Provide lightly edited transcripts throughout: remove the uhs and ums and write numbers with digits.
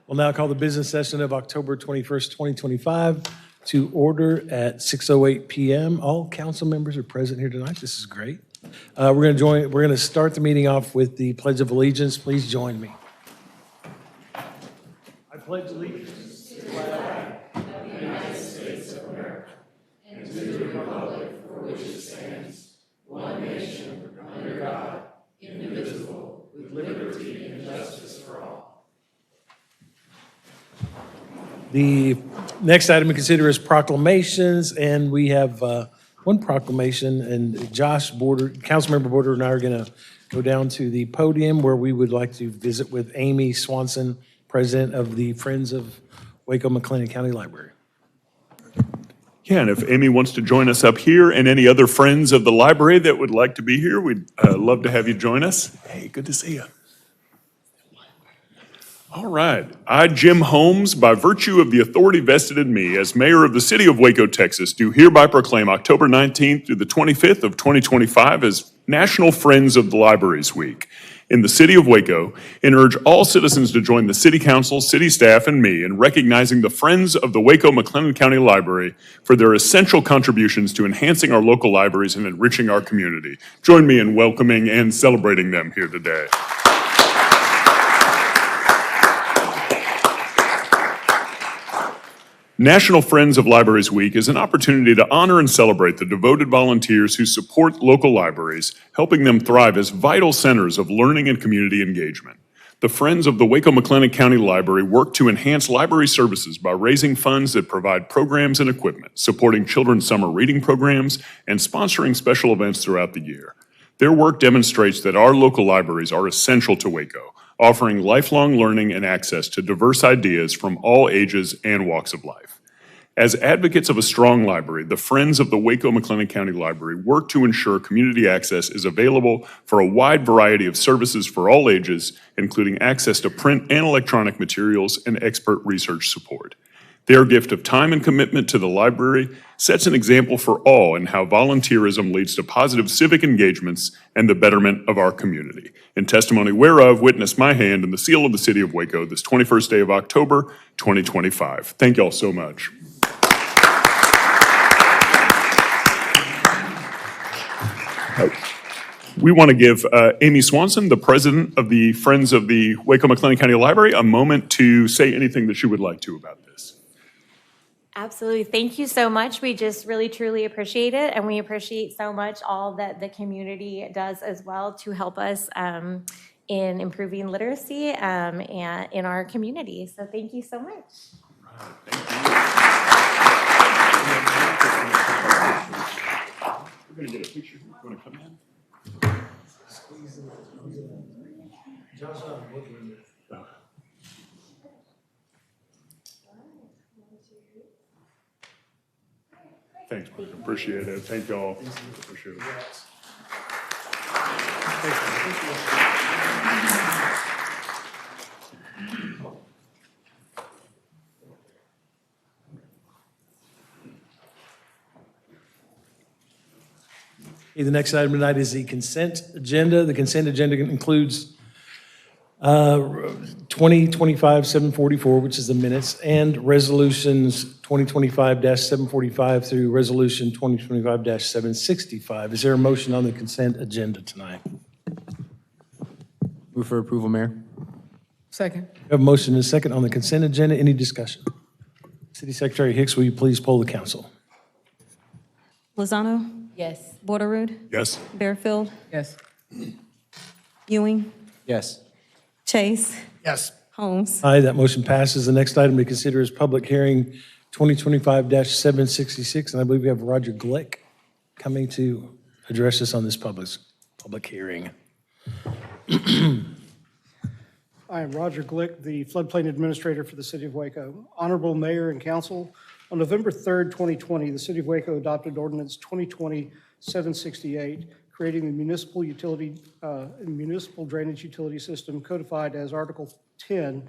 We'll now call the business session of October 21st, 2025 to order at 6:08 PM. All council members are present here tonight. This is great. We're going to start the meeting off with the Pledge of Allegiance. Please join me. I pledge allegiance. The next item to consider is proclamations, and we have one proclamation, and Josh Border, Councilmember Border and I are going to go down to the podium where we would like to visit with Amy Swanson, President of the Friends of Waco McLennan County Library. Yeah, and if Amy wants to join us up here and any other friends of the library that would like to be here, we'd love to have you join us. Hey, good to see you. All right. I, Jim Holmes, by virtue of the authority vested in me as mayor of the city of Waco, Texas, do hereby proclaim October 19th through the 25th of 2025 as National Friends of the Libraries Week in the city of Waco, and urge all citizens to join the city council, city staff, and me in recognizing the Friends of the Waco McLennan County Library for their essential contributions to enhancing our local libraries and enriching our community. Join me in welcoming and celebrating them here today. National Friends of Libraries Week is an opportunity to honor and celebrate the devoted volunteers who support local libraries, helping them thrive as vital centers of learning and community engagement. The Friends of the Waco McLennan County Library work to enhance library services by raising funds that provide programs and equipment, supporting children's summer reading programs, and sponsoring special events throughout the year. Their work demonstrates that our local libraries are essential to Waco, offering lifelong learning and access to diverse ideas from all ages and walks of life. As advocates of a strong library, the Friends of the Waco McLennan County Library work to ensure community access is available for a wide variety of services for all ages, including access to print and electronic materials and expert research support. Their gift of time and commitment to the library sets an example for all in how volunteerism leads to positive civic engagements and the betterment of our community. In testimony whereof, witness my hand and the seal of the city of Waco this 21st day of October, 2025. Thank y'all so much. We want to give Amy Swanson, the president of the Friends of the Waco McLennan County Library, a moment to say anything that she would like to about this. Absolutely. Thank you so much. We just really, truly appreciate it. And we appreciate so much all that the community does as well to help us in improving literacy and in our community. So thank you so much. We're going to get a picture. You want to come in? Thanks, Mike. Appreciate it. Thank y'all. Appreciate it. Okay, the next item tonight is the consent agenda. The consent agenda includes 2025-744, which is the minutes, and resolutions 2025-745 through resolution 2025-765. Is there a motion on the consent agenda tonight? Move for approval, Mayor. Second. We have a motion and a second on the consent agenda. Any discussion? City Secretary Hicks, will you please poll the council? Lozano, Yes. Borderud, Yes. Bearfield, Yes. Ewing, Yes. Chase, Yes. Holmes. Aye, that motion passes. The next item to consider is public hearing 2025-766, and I believe we have Roger Glick coming to address us on this public hearing. I am Roger Glick, the floodplain administrator for the city of Waco. Honorable Mayor and Council, on November 3rd, 2020, the city of Waco adopted ordinance 2020-768, creating the municipal drainage utility system codified as Article 10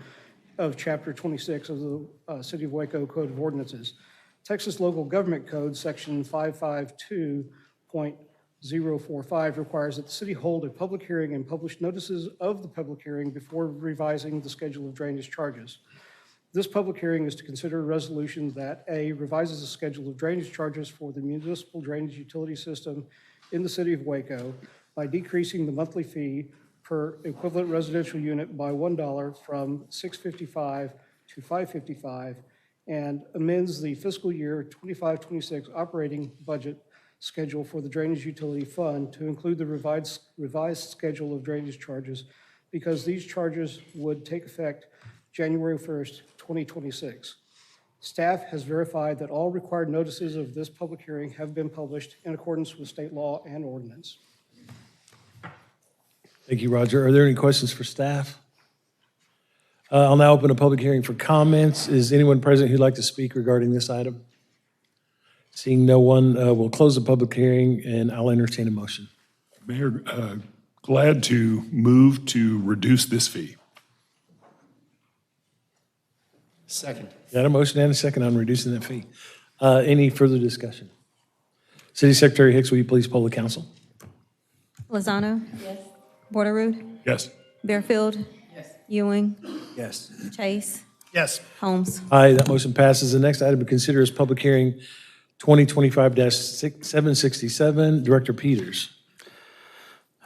of Chapter 26 of the City of Waco Code of Ordinances. Texas Local Government Code, Section 552.0 045 requires that the city hold a public hearing and publish notices of the public hearing before revising the schedule of drainage charges. This public hearing is to consider a resolution that A, revises the schedule of drainage charges for the municipal drainage utility system in the city of Waco by decreasing the monthly fee per equivalent residential unit by $1 from $6.55 to $5.55, and amends the fiscal year 25-26 operating budget schedule for the Drainage Utility Fund to include the revised schedule of drainage charges, because these charges would take effect January 1st, 2026. Staff has verified that all required notices of this public hearing have been published in accordance with state law and ordinance. Thank you, Roger. Are there any questions for staff? I'll now open a public hearing for comments. Is anyone present who'd like to speak regarding this item? Seeing no one, we'll close the public hearing, and I'll entertain a motion. Mayor, glad to move to reduce this fee. Second. Got a motion and a second on reducing that fee. Any further discussion? City Secretary Hicks, will you please poll the council? Lozano? Yes. Borderoud? Yes. Bearfield? Yes. Ewing? Yes. Chase? Yes. Holmes? Aye, that motion passes. The next item to consider is public hearing 2025-767. Director Peters.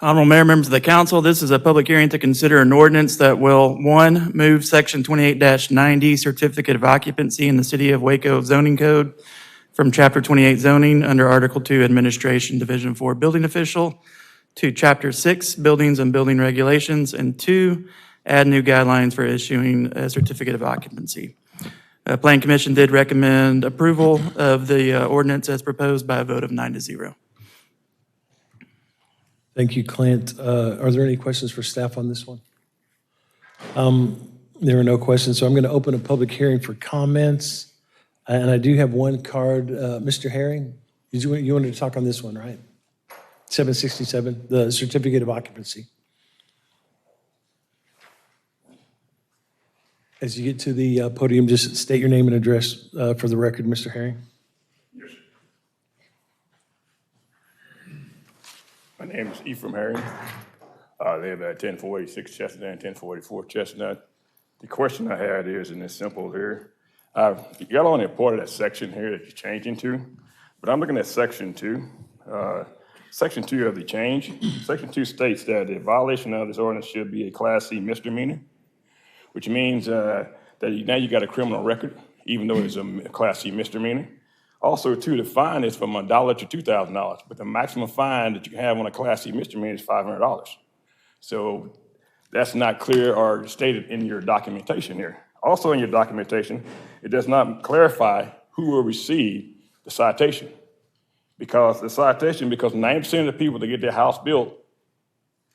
Honorable Mayor, members of the council, this is a public hearing to consider an ordinance that will, one, move Section 28-90 Certificate of Occupancy in the City of Waco zoning code from Chapter 28 zoning under Article 2 Administration, Division 4 Building Official to Chapter 6 Buildings and Building Regulations, and two, add new guidelines for issuing a certificate of occupancy. Planning Commission did recommend approval of the ordinance as proposed by a vote of 9-0. Thank you, Clint. Are there any questions for staff on this one? There are no questions, so I'm going to open a public hearing for comments. And I do have one card. Mr. Herring, you wanted to talk on this one, right? 767, the certificate of occupancy. As you get to the podium, just state your name and address for the record, Mr. Herring. My name is Ephraim Herring. I live at 1046 Chestnut and 1044 Chestnut. The question I had is, and it's simple here. Y'all only reported that section here that you're changing to, but I'm looking at Section 2. Section 2 of the change. Section 2 states that the violation of this ordinance should be a Class C misdemeanor, which means that now you got a criminal record, even though it's a Class C misdemeanor. Also, too, the fine is from $1 to $2,000, but the maximum fine that you can have on a Class C misdemeanor is $500. So that's not clear or stated in your documentation here. Also in your documentation, it does not clarify who will receive the citation. Because 90% of the people that get their house built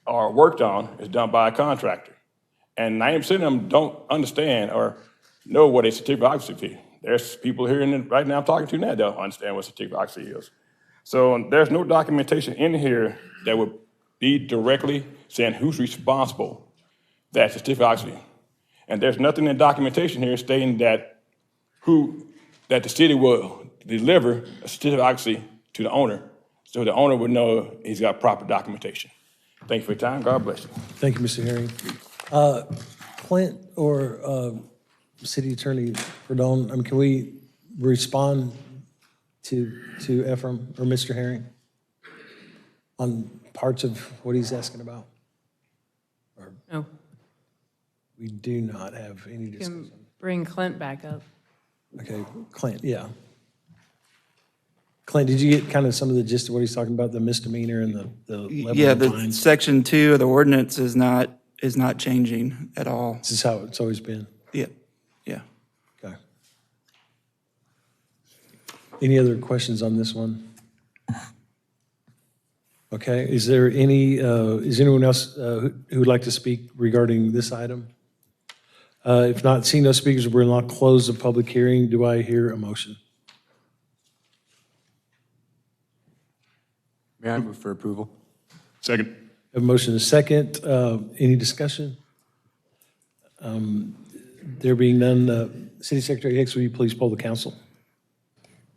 or worked on is done by a contractor. And 90% of them don't understand or know what a certificate of occupancy is. There's people here right now I'm talking to now that don't understand what certificate of occupancy is. So there's no documentation in here that would be directly saying who's responsible for that certificate of occupancy. And there's nothing in documentation here stating that the city will deliver a certificate of occupancy to the owner, so the owner would know he's got proper documentation. Thank you for your time. God bless you. Thank you, Mr. Herring. Clint or City Attorney Perdon, can we respond to Ephraim or Mr. Herring on parts of what he's asking about? Or No. we do not have any You discussion. can bring Clint back up. Okay, Clint, yeah. Clint, did you get kind of some of the gist of what he's talking about, the misdemeanor and the level Yeah, of the fines? Section 2 of the ordinance is not changing at all. This is how it's always been. Yeah, yeah. Okay. Any other questions on this one? Okay, is there is anyone else who would like to speak regarding this item? If not, seeing no speakers, we're now close the public hearing. Do I hear a motion? May I move for approval? Second. Have a motion and a second. Any discussion? There being none, City Secretary Hicks, will you please poll the council?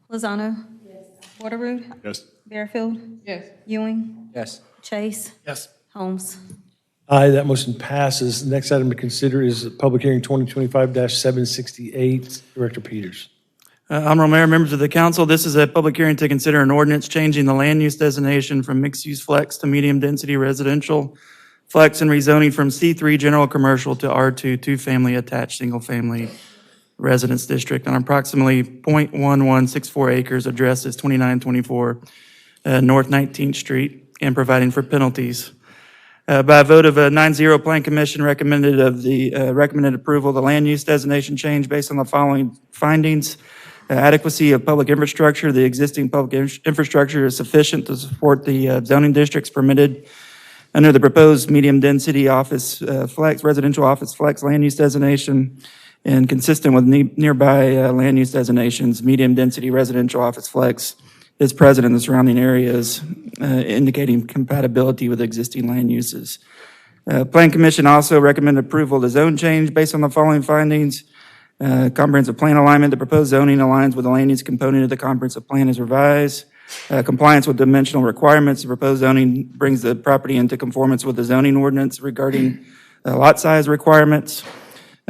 Lozano? Yes. Porterrood, Yes. Bearfield, Yes. Ewing, Yes. Chase, Yes. Holmes. Aye, that motion passes. Next item to consider is Public Hearing 2025-768. Director Peters. Honorable Mayor, members of the council, this is a public hearing to consider an ordinance changing the land use designation from mixed-use flex to medium-density residential flex and rezoning from C3 general commercial to R2 two-family attached single-family residence district on approximately .1164 acres addressed as 2924 North 19th Street and providing for penalties. By a vote of a 9-0, Plan Commission recommended approval of the land use designation change based on the following findings. Adequacy of public infrastructure. The existing public infrastructure is sufficient to support the zoning districts permitted under the proposed medium-density office flex, residential office flex land use designation, and consistent with nearby land use designations, medium-density residential office flex is present in the surrounding areas, indicating compatibility with existing land uses. Plan Commission also recommended approval of the zone change based on the following findings. Comprehensive plan alignment, the proposed zoning aligns with the land use component of the comprehensive plan as revised. Compliance with dimensional requirements, the proposed zoning brings the property into conformance with the zoning ordinance regarding lot size requirements.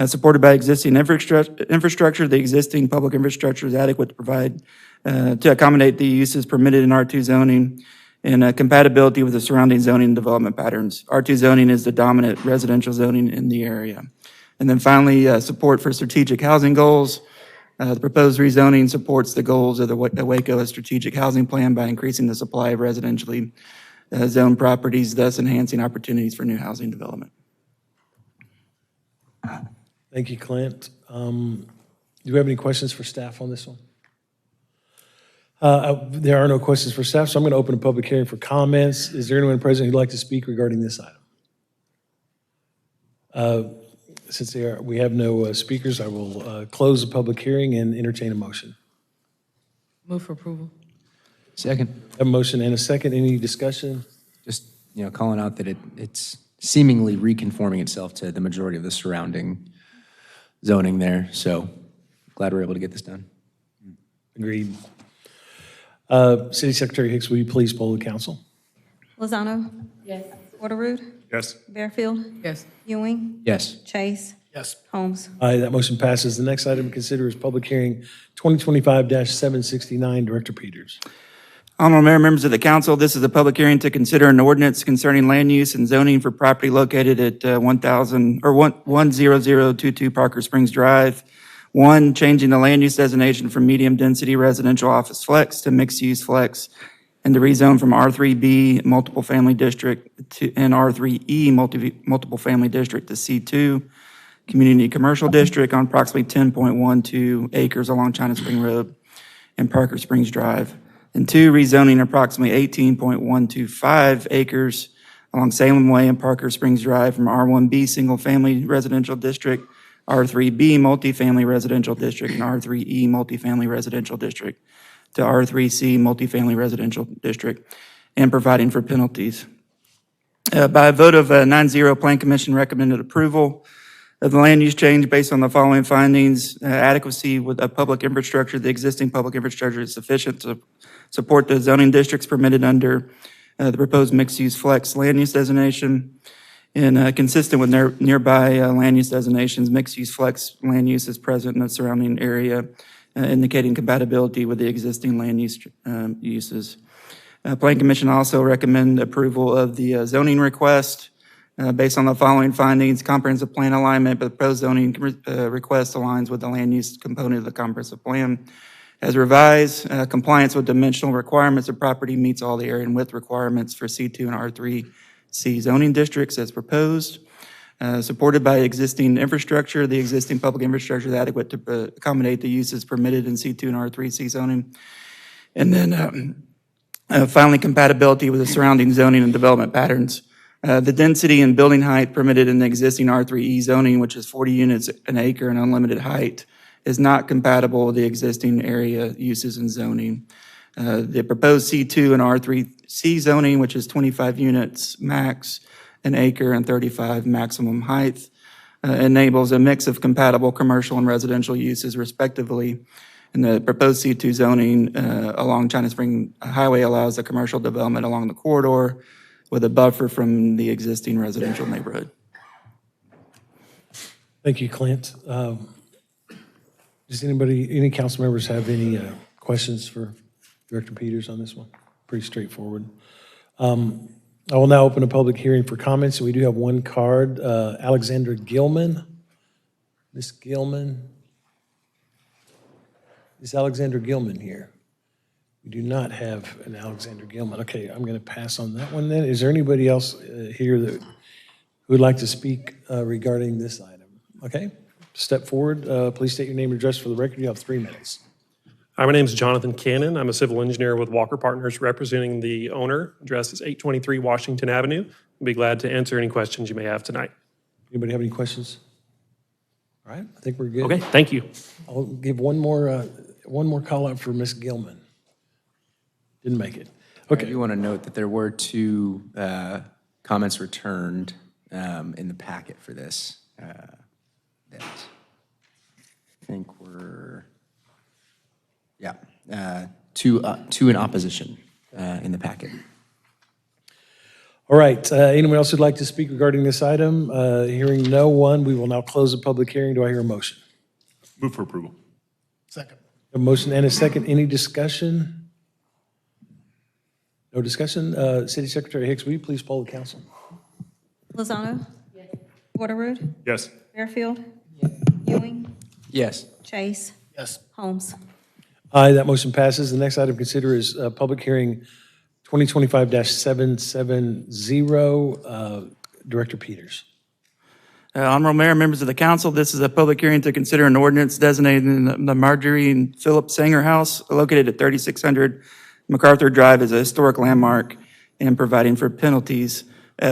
Supported by existing infrastructure, the existing public infrastructure is adequate to provide, to accommodate the uses permitted in R2 zoning and compatibility with the surrounding zoning and development patterns. R2 zoning is the dominant residential zoning in the area. And then finally, support for strategic housing goals. The proposed rezoning supports the goals of the Waco Strategic Housing Plan by increasing the supply of residentially zoned properties, thus enhancing opportunities for new housing development. Thank you, Clint. Do we have any questions for staff on this one? There are no questions for staff, so I'm going to open a public hearing for comments. Is there anyone present who'd like to speak regarding this item? Since we have no speakers, I will close the public hearing and entertain a motion. Move for approval. Second. A motion and a second. Any discussion? Just, calling out that it's seemingly reconforming itself to the majority of the surrounding zoning there. So glad we're able to get this done. Agreed. City Secretary Hicks, will you please poll the council? Lozano, Yes. Porterrood, Yes. Bearfield, Yes. Ewing, Yes. Chase, Yes. Holmes. Aye, that motion passes. The next item to consider is public hearing 2025-769. Director Peters. Honorable Mayor, members of the council, this is a public hearing to consider an ordinance concerning land use and zoning for property located at 10022 Parker Springs Drive. One, changing the land use designation from medium-density residential office flex to mixed-use flex, and to rezone from R3B multiple family district to and R3E multiple family district to C2 community commercial district on approximately 10.12 acres along China Spring Road and Parker Springs Drive. And two, rezoning approximately 18.125 acres along Salem Way and Parker Springs Drive from R1B Single Family Residential District, R3B Multifamily Residential District, and R3E Multifamily Residential District to R3C Multifamily Residential District, and providing for penalties. By a vote of 9-0, Plan Commission recommended approval of the land use change based on the following findings. Adequacy with public infrastructure. The existing public infrastructure is sufficient to support the zoning districts permitted under the proposed mixed-use flex land use designation. And consistent with nearby land use designations, mixed-use flex land use is present in the surrounding area, indicating compatibility with the existing land use uses. Plan Commission also recommend approval of the zoning request based on the following findings. Comprehensive plan alignment, but the proposed zoning request aligns with the land use component of the comprehensive plan. As revised, compliance with dimensional requirements of property meets all the area and width requirements for C2 and R3C zoning districts as proposed. Supported by existing infrastructure, the existing public infrastructure is adequate to accommodate the uses permitted in C2 and R3C zoning. And then finally, compatibility with the surrounding zoning and development patterns. The density and building height permitted in the existing R3E zoning, which is 40 units an acre and unlimited height, is not compatible with the existing area uses and zoning. The proposed C2 and R3C zoning, which is 25 units max, an acre and 35 maximum height, enables a mix of compatible commercial and residential uses respectively, And the proposed C2 zoning along China Spring Highway allows the commercial development along the corridor with a buffer from the existing residential neighborhood. Thank you, Clint. Does any council members have any questions for Director Peters on this one? Pretty straightforward. I will now open a public hearing for comments. We do have one card. Alexandra Gilman. Ms. Gilman. Is Alexandra Gilman here? We do not have an Alexandra Gilman. Okay, I'm going to pass on that one then. Is there anybody else here that who would like to speak regarding this item? Okay, step forward. Please state your name and address for the record. You have 3 minutes. Hi, my name is Jonathan Cannon. I'm a civil engineer with Walker Partners representing the owner. Address is 823 Washington Avenue. I'll be glad to answer any questions you may have tonight. Anybody have any questions? All right, I think we're good. Okay, thank you. I'll give one more call out for Ms. Gilman. Didn't make it. I Okay, do want to note that there were 2 comments returned in the packet for this. That I think were, yeah, 2 in opposition in the packet. all right. Anyone else who'd like to speak regarding this item? Hearing no one, we will now close the public hearing. Do I hear a motion? Move for approval. A motion and a second. Any discussion? No discussion? City Secretary Hicks, will you please poll the council? Lozano? Porterwood? Yes. Fairfield? Ewing? Yes. Chase? Yes. Holmes? Aye, that motion passes. The next item to consider is public hearing 2025-770. Director Peters. Honorable Mayor, members of the council, this is a public hearing to consider an ordinance designating the Marjorie and Philip Sanger House located at 3600 MacArthur Drive as a historic landmark and providing for penalties.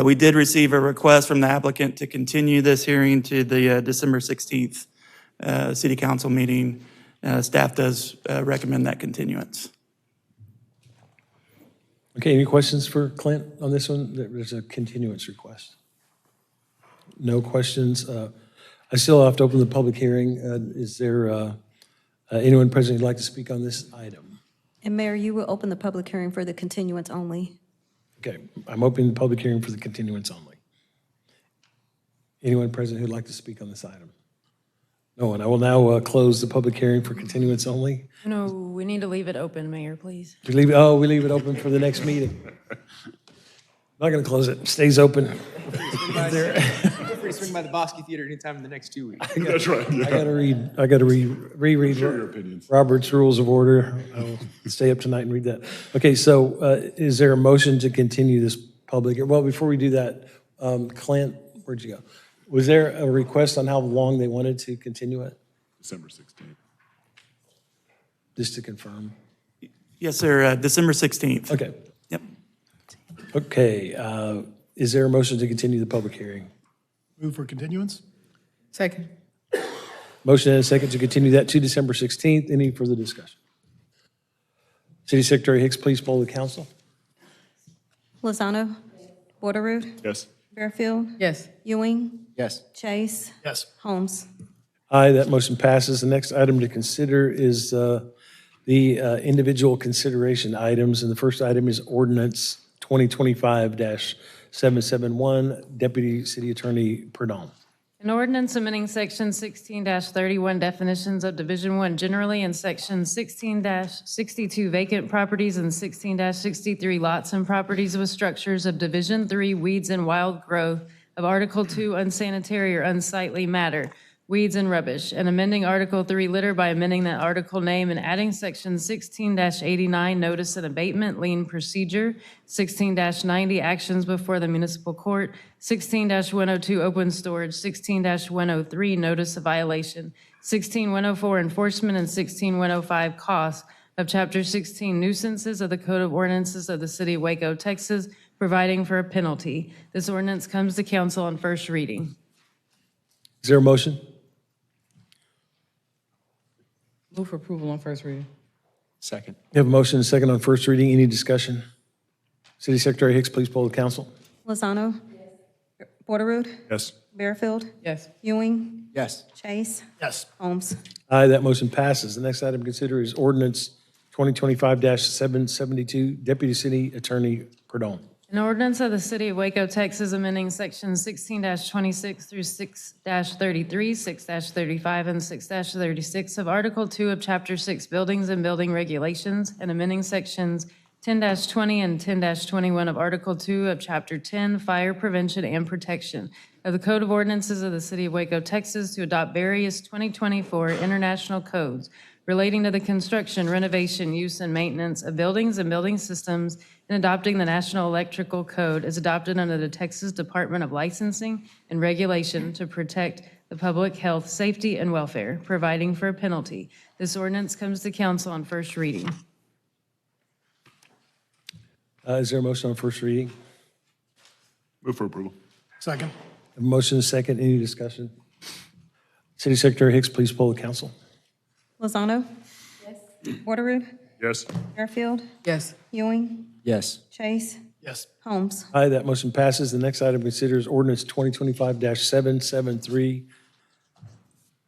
We did receive a request from the applicant to continue this hearing to the December 16th city council meeting. Staff does recommend that continuance. Okay, any questions for Clint on this one? There's a continuance request. No questions. I still have to open the public hearing. Is there anyone present who'd like to speak on this item? And Mayor, you will open the public hearing for the continuance only. Okay, I'm opening the public hearing for the continuance only. Anyone present who'd like to speak on this item? No one. I will now close the public hearing for continuance only. No, we need to leave it open, Mayor, please. We leave it open for the next meeting. Not going to close it. It stays open. Feel free to swing by the Bosque Theater anytime in the next 2 weeks. That's right. I got to reread Robert's Rules of Order. I'll stay up tonight and read that. Okay, so is there a motion to continue this public? Well, before we do that, Clint, where'd you go? Was there a request on how long they wanted to continue it? December 16th. Just to confirm. Yes, sir, December 16th. Okay. Yep. Okay, is there a motion to continue the public hearing? Move for continuance? Second. Motion and a second to continue that to December 16th. Any further discussion? City Secretary Hicks, please poll the council. Lozano? Porterwood? Yes. Fairfield? Yes. Ewing? Yes. Chase? Yes. Holmes? Aye, that motion passes. The next item to consider is the individual consideration items, and the first item is ordinance 2025-771, Deputy City Attorney Perdon. An ordinance amending Section 16-31 definitions of Division 1 generally and Section 16-62 vacant properties and 16-63 lots and properties with structures of Division 3 weeds and wild growth of Article 2 unsanitary or unsightly matter, weeds and rubbish, and amending Article 3 litter by amending that article name and adding Section 16-89 notice and abatement lien procedure, 16-90 actions before the municipal court, 16-102 open storage, 16-103 notice of violation, 16-104 enforcement, and 16-105 costs of Chapter 16 nuisances of the Code of Ordinances of the City of Waco, Texas, providing for a penalty. This ordinance comes to council on first reading. Is there a motion? Move for approval on first reading. Second. You have a motion and a second on first reading. Any discussion? City Secretary Hicks, please poll the council. Lozano? Porterwood? Yes. Fairfield? Yes. Ewing? Yes. Chase. Yes. Holmes. Aye, that motion passes. The next item to consider is ordinance 2025-772, Deputy City Attorney Perdon. An ordinance of the City of Waco, Texas, amending sections 16-26 through 6-33, 6-35, and 6-36 of Article 2 of Chapter 6 Buildings and Building Regulations, and amending sections 10-20 and 10-21 of Article 2 of Chapter 10 Fire Prevention and Protection of the Code of Ordinances of the City of Waco, Texas, to adopt various 2024 international codes relating to the construction, renovation, use, and maintenance of buildings and building systems, and adopting the National Electrical Code as adopted under the Texas Department of Licensing and Regulation to protect the public health, safety, and welfare, providing for a penalty. This ordinance comes to council on first reading. Is there a motion on first reading? Move for approval. Second. A motion is second. Any discussion? City Secretary Hicks, please poll the council. Lozano. Yes. Waterroot. Yes. Fairfield. Yes. Ewing. Yes. Chase. Yes. Holmes. Aye, that motion passes. The next item considers ordinance 2025-773,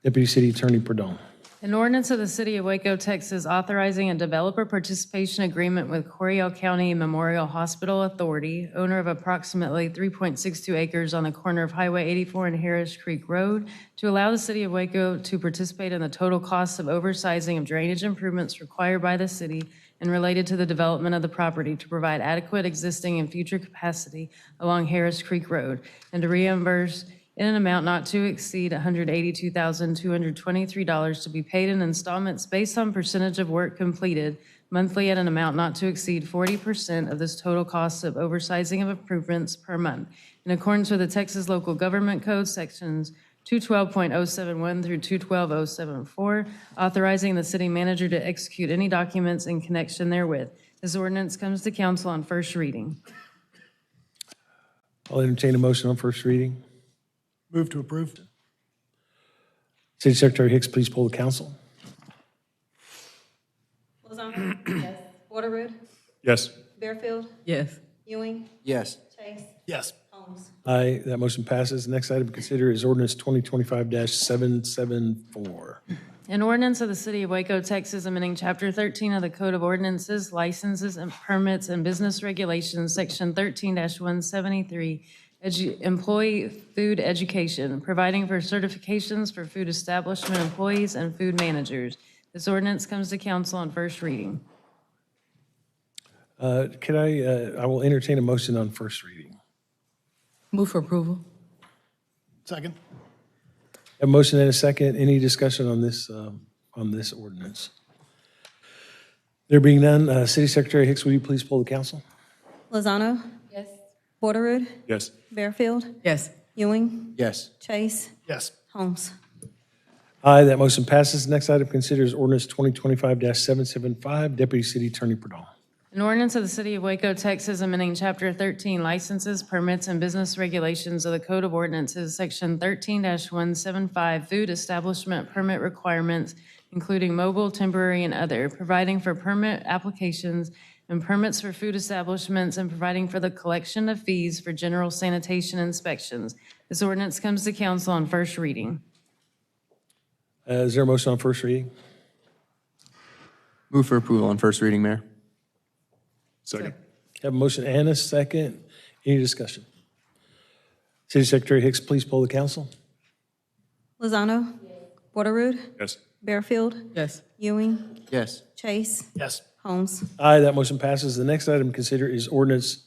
Deputy City Attorney Perdon. An ordinance of the City of Waco, Texas, authorizing a developer participation agreement with Coryell County Memorial Hospital Authority, owner of approximately 3.62 acres on the corner of Highway 84 and Harris Creek Road, to allow the City of Waco to participate in the total costs of oversizing of drainage improvements required by the city and related to the development of the property to provide adequate existing and future capacity along Harris Creek Road, and to reimburse in an amount not to exceed $182,223 to be paid in installments based on percentage of work completed monthly at an amount not to exceed 40% of this total cost of oversizing of improvements per month, in accordance with the Texas Local Government Code, sections 212.071 through 212.074, authorizing the city manager to execute any documents in connection therewith. This ordinance comes to council on first reading. I'll entertain a motion on first reading. Move to approve. City Secretary Hicks, please poll the council. Lozano. Yes. Waterroot. Yes. Fairfield. Yes. Ewing. Yes. Chase. Yes. Holmes. Aye, that motion passes. Next item to consider is ordinance 2025-774. An ordinance of the City of Waco, Texas, amending Chapter 13 of the Code of Ordinances, Licenses and Permits and Business Regulations, Section 13-173, Employee Food Education, providing for certifications for food establishment employees and food managers. This ordinance comes to council on first reading. I will entertain a motion on first reading. Move for approval. Second. A motion and a second. Any discussion on this ordinance? There being none, City Secretary Hicks, will you please poll the council? Lozano. Yes. Waterroot. Yes. Fairfield. Yes. Ewing. Yes. Chase. Yes. Holmes. Aye, that motion passes. Next item considers ordinance 2025-775, Deputy City Attorney Perdon. An ordinance of the City of Waco, Texas, amending Chapter 13 Licenses, Permits, and Business Regulations of the Code of Ordinances, Section 13-175 Food Establishment Permit Requirements, including mobile, temporary, and other, providing for permit applications and permits for food establishments, and providing for the collection of fees for general sanitation inspections. This ordinance comes to council on first reading. Is there a motion on first reading? Move for approval on first reading, Mayor. Second. Have a motion and a second. Any discussion? City Secretary Hicks, please poll the council. Lozano. Waterroot. Yes. Fairfield. Yes. Ewing. Yes. Chase. Yes. Holmes. Aye, that motion passes. The next item to consider is ordinance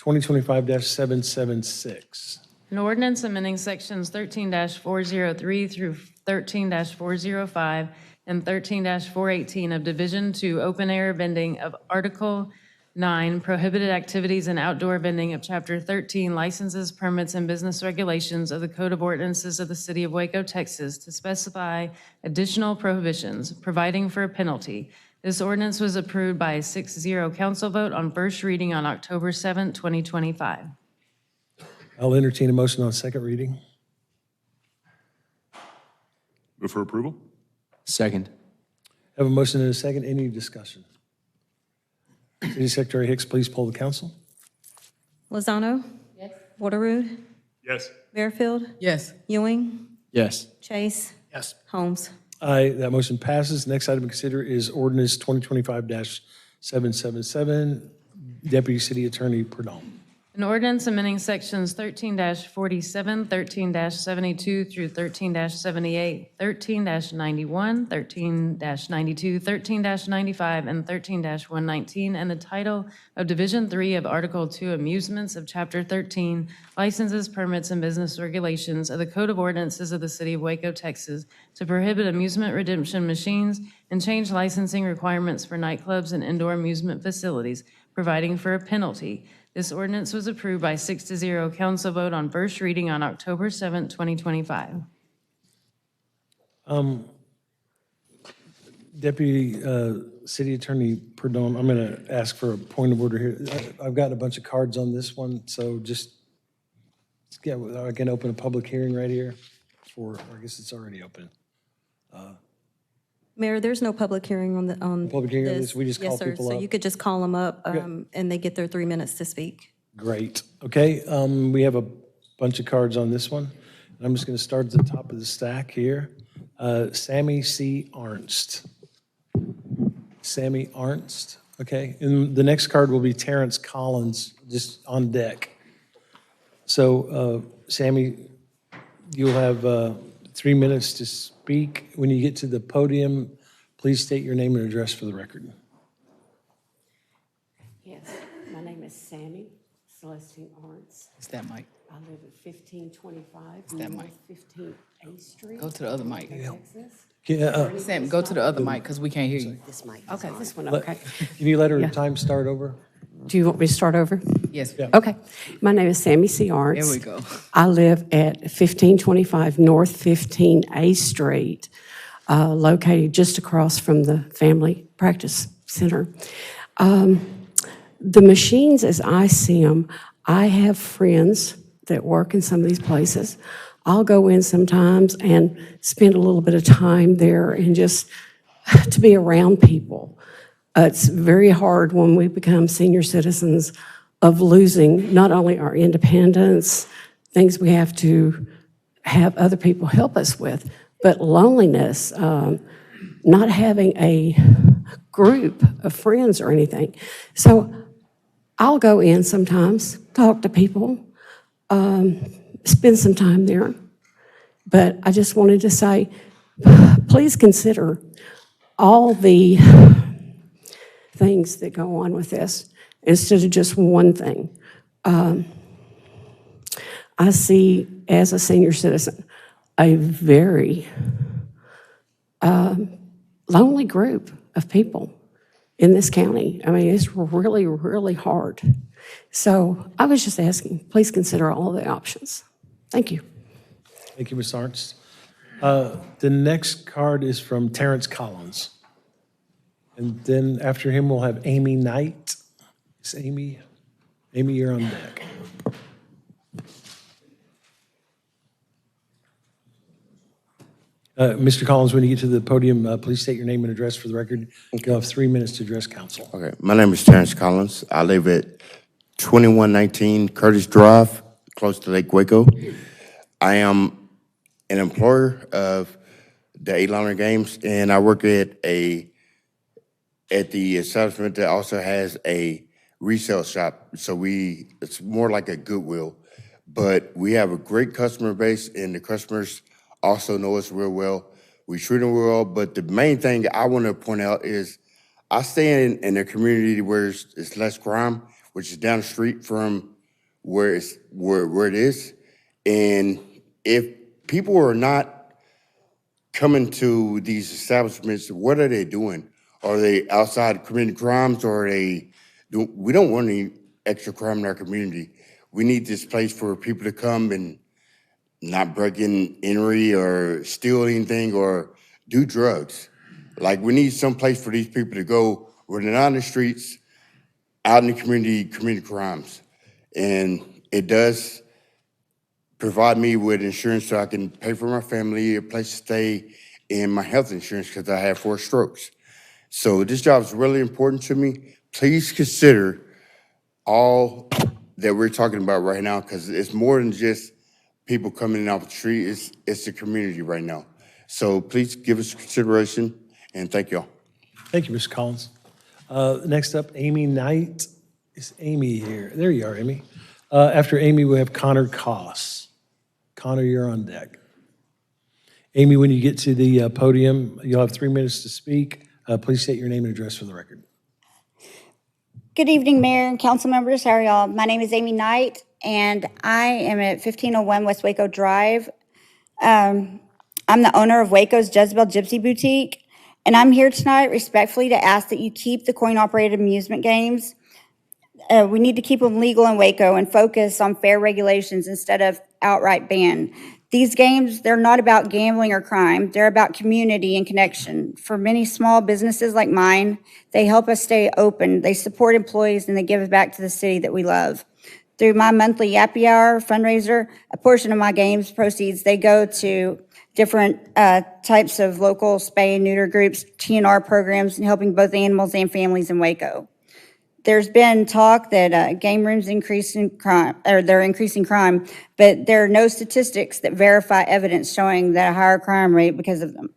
2025-776. An ordinance amending sections 13-403 through 13-405 and 13-418 of Division 2 Open Air Vending of Article 9 Prohibited Activities and Outdoor Vending of Chapter 13 Licenses, Permits, and Business Regulations of the Code of Ordinances of the City of Waco, Texas, to specify additional prohibitions, providing for a penalty. This ordinance was approved by a 6-0 council vote on first reading on October 7, 2025. I'll entertain a motion on second reading. Move for approval? Second. Have a motion and a second. Any discussion? City Secretary Hicks, please poll the council. Lozano. Yes. Waterroot. Yes. Fairfield. Yes. Ewing. Yes. Chase. Yes. Holmes. Aye, that motion passes. Next item to consider is ordinance 2025-777. Deputy City Attorney Perdon. An ordinance amending sections 13-47, 13-72 through 13-78, 13-91, 13-92, 13-95, and 13-119, and the title of Division 3 of Article 2 Amusements of Chapter 13, Licenses, Permits, and Business Regulations of the Code of Ordinances of the City of Waco, Texas, to prohibit amusement redemption machines and change licensing requirements for nightclubs and indoor amusement facilities, providing for a penalty. This ordinance was approved by 6-0 council vote on first reading on October 7, 2025. Deputy City Attorney Perdon, I'm going to ask for a point of order here. I've got a bunch of cards on this one, so just, yeah, I can open a public hearing right here for, I guess it's already open. Mayor, there's no public hearing on Public hearing on this, we just call Yes, sir. people So up? you could just call them up, and they get their 3 minutes to speak. Great. Okay, we have a bunch of cards on this one. I'm just going to start at the top of the stack here. Sammy C. Arnst. Sammy Arnst, okay. And the next card will be Terrence Collins, just on deck. So, Sammy, you'll have 3 minutes to speak. When you get to the podium, please state your name and address for the record. Yes, my name is Sammy Celestine Arntz. It's that mic. I live at 1525 that North mic. 15th Street. Go to the other mic. Texas. Sam, go to the other mic because we can't hear you. This mic. Okay, this one, Let- okay. Can you let her Yeah. time start over? Do you want me to start over? Yes. Okay. My name is Sammy C. Arntz. There we go. I live at 1525 North 15A Street, located just across from the Family Practice Center. The machines, as I see them, I have friends that work in some of these places. I'll go in sometimes and spend a little bit of time there and just to be around people. It's very hard when we become senior citizens of losing not only our independence, things we have to have other people help us with, but loneliness, not having a group of friends or anything. So I'll go in sometimes, talk to people, spend some time there. But I just wanted to say, please consider all the things that go on with this instead of just one thing. I see, as a senior citizen, a very lonely group of people in this county. I mean, it's really, really hard. So I was just asking, please consider all the options. Thank you. Thank you, Ms. Arnst. The next card is from Terrence Collins. And then after him, we'll have Amy Knight. Is Amy? Amy, you're on deck. Mr. Collins, when you get to the podium, please state your name and address for the record. You'll have 3 minutes to address council. Okay, my name is Terrence Collins. I live at 2119 Curtis Drive, close to Lake Waco. I am an employer of the A-Liner Games, and I work at the establishment that also has a resale shop. So it's more like a Goodwill, but we have a great customer base, and the customers also know us real well. We treat them well, but the main thing I want to point out is I stay in a community where it's less crime, which is down the street from where it is. And if people are not coming to these establishments, what are they doing? Are they outside committing crimes, or are they? We don't want any extra crime in our community. We need this place for people to come and not break in entry or steal anything or do drugs. Like, we need some place for these people to go where they're not on the streets, out in the community, committing crimes. And it does provide me with insurance so I can pay for my family, a place to stay, and my health insurance because I have 4 strokes. So this job is really important to me. Please consider all that we're talking about right now, because it's more than just people coming in off the street. It's the community right now. So please give us consideration, and thank y'all. Thank you, Mr. Collins. Next up, Amy Knight. Is Amy here? There you are, Amy. After Amy, we have Connor Koss. Connor, you're on deck. Amy, when you get to the podium, you'll have 3 minutes to speak. Please state your name and address for the record. Good evening, Mayor and council members. How are y'all? My name is Amy Knight, and I am at 1501 West Waco Drive. I'm the owner of Waco's Jezebel Gypsy Boutique, and I'm here tonight respectfully to ask that you keep the coin-operated amusement games. We need to keep them legal in Waco and focus on fair regulations instead of outright ban. These games, they're not about gambling or crime. They're about community and connection. For many small businesses like mine, they help us stay open. They support employees and they give back to the city that we love. Through my monthly Yappy Hour fundraiser, a portion of my games proceeds, they go to different types of local spay and neuter groups, TNR programs, and helping both animals and families in Waco. There's been talk that game rooms increasing crime, or they're increasing crime, but there are no statistics that verify evidence showing that a higher crime rate because of them.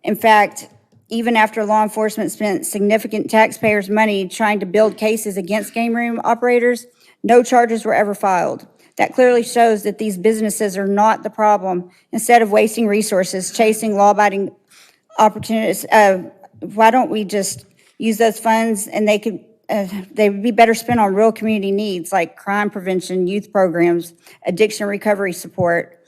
In fact, even after law enforcement spent significant taxpayers' money trying to build cases against game room operators, no charges were ever filed. That clearly shows that these businesses are not the problem. Instead of wasting resources chasing law-abiding opportunities, why don't we just use those funds and they would be better spent on real community needs like crime prevention, youth programs, addiction recovery support.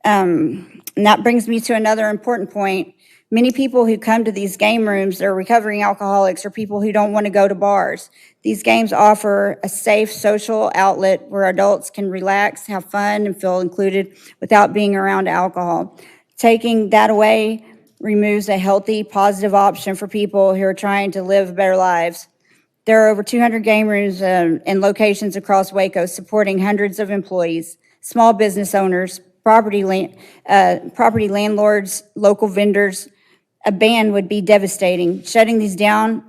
And that brings me to another important point. Many people who come to these game rooms are recovering alcoholics or people who don't want to go to bars. These games offer a safe social outlet where adults can relax, have fun, and feel included without being around alcohol. Taking that away removes a healthy, positive option for people who are trying to live better lives. There are over 200 game rooms and locations across Waco supporting hundreds of employees, small business owners, property landlords, local vendors. A ban would be devastating. Shutting these down,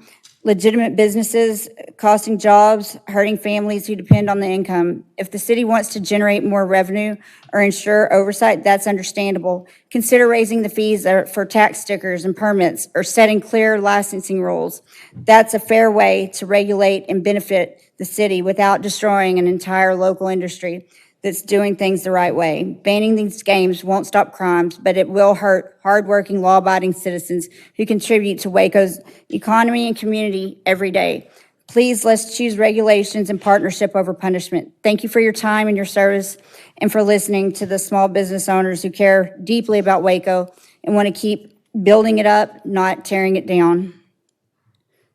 legitimate businesses, costing jobs, hurting families who depend on the income. If the city wants to generate more revenue or ensure oversight, that's understandable. Consider raising the fees for tax stickers and permits or setting clear licensing rules. That's a fair way to regulate and benefit the city without destroying an entire local industry that's doing things the right way. Banning these games won't stop crimes, but it will hurt hardworking, law-abiding citizens who contribute to Waco's economy and community every day. Please, let's choose regulations and partnership over punishment. Thank you for your time and your service and for listening to the small business owners who care deeply about Waco and want to keep building it up, not tearing it down.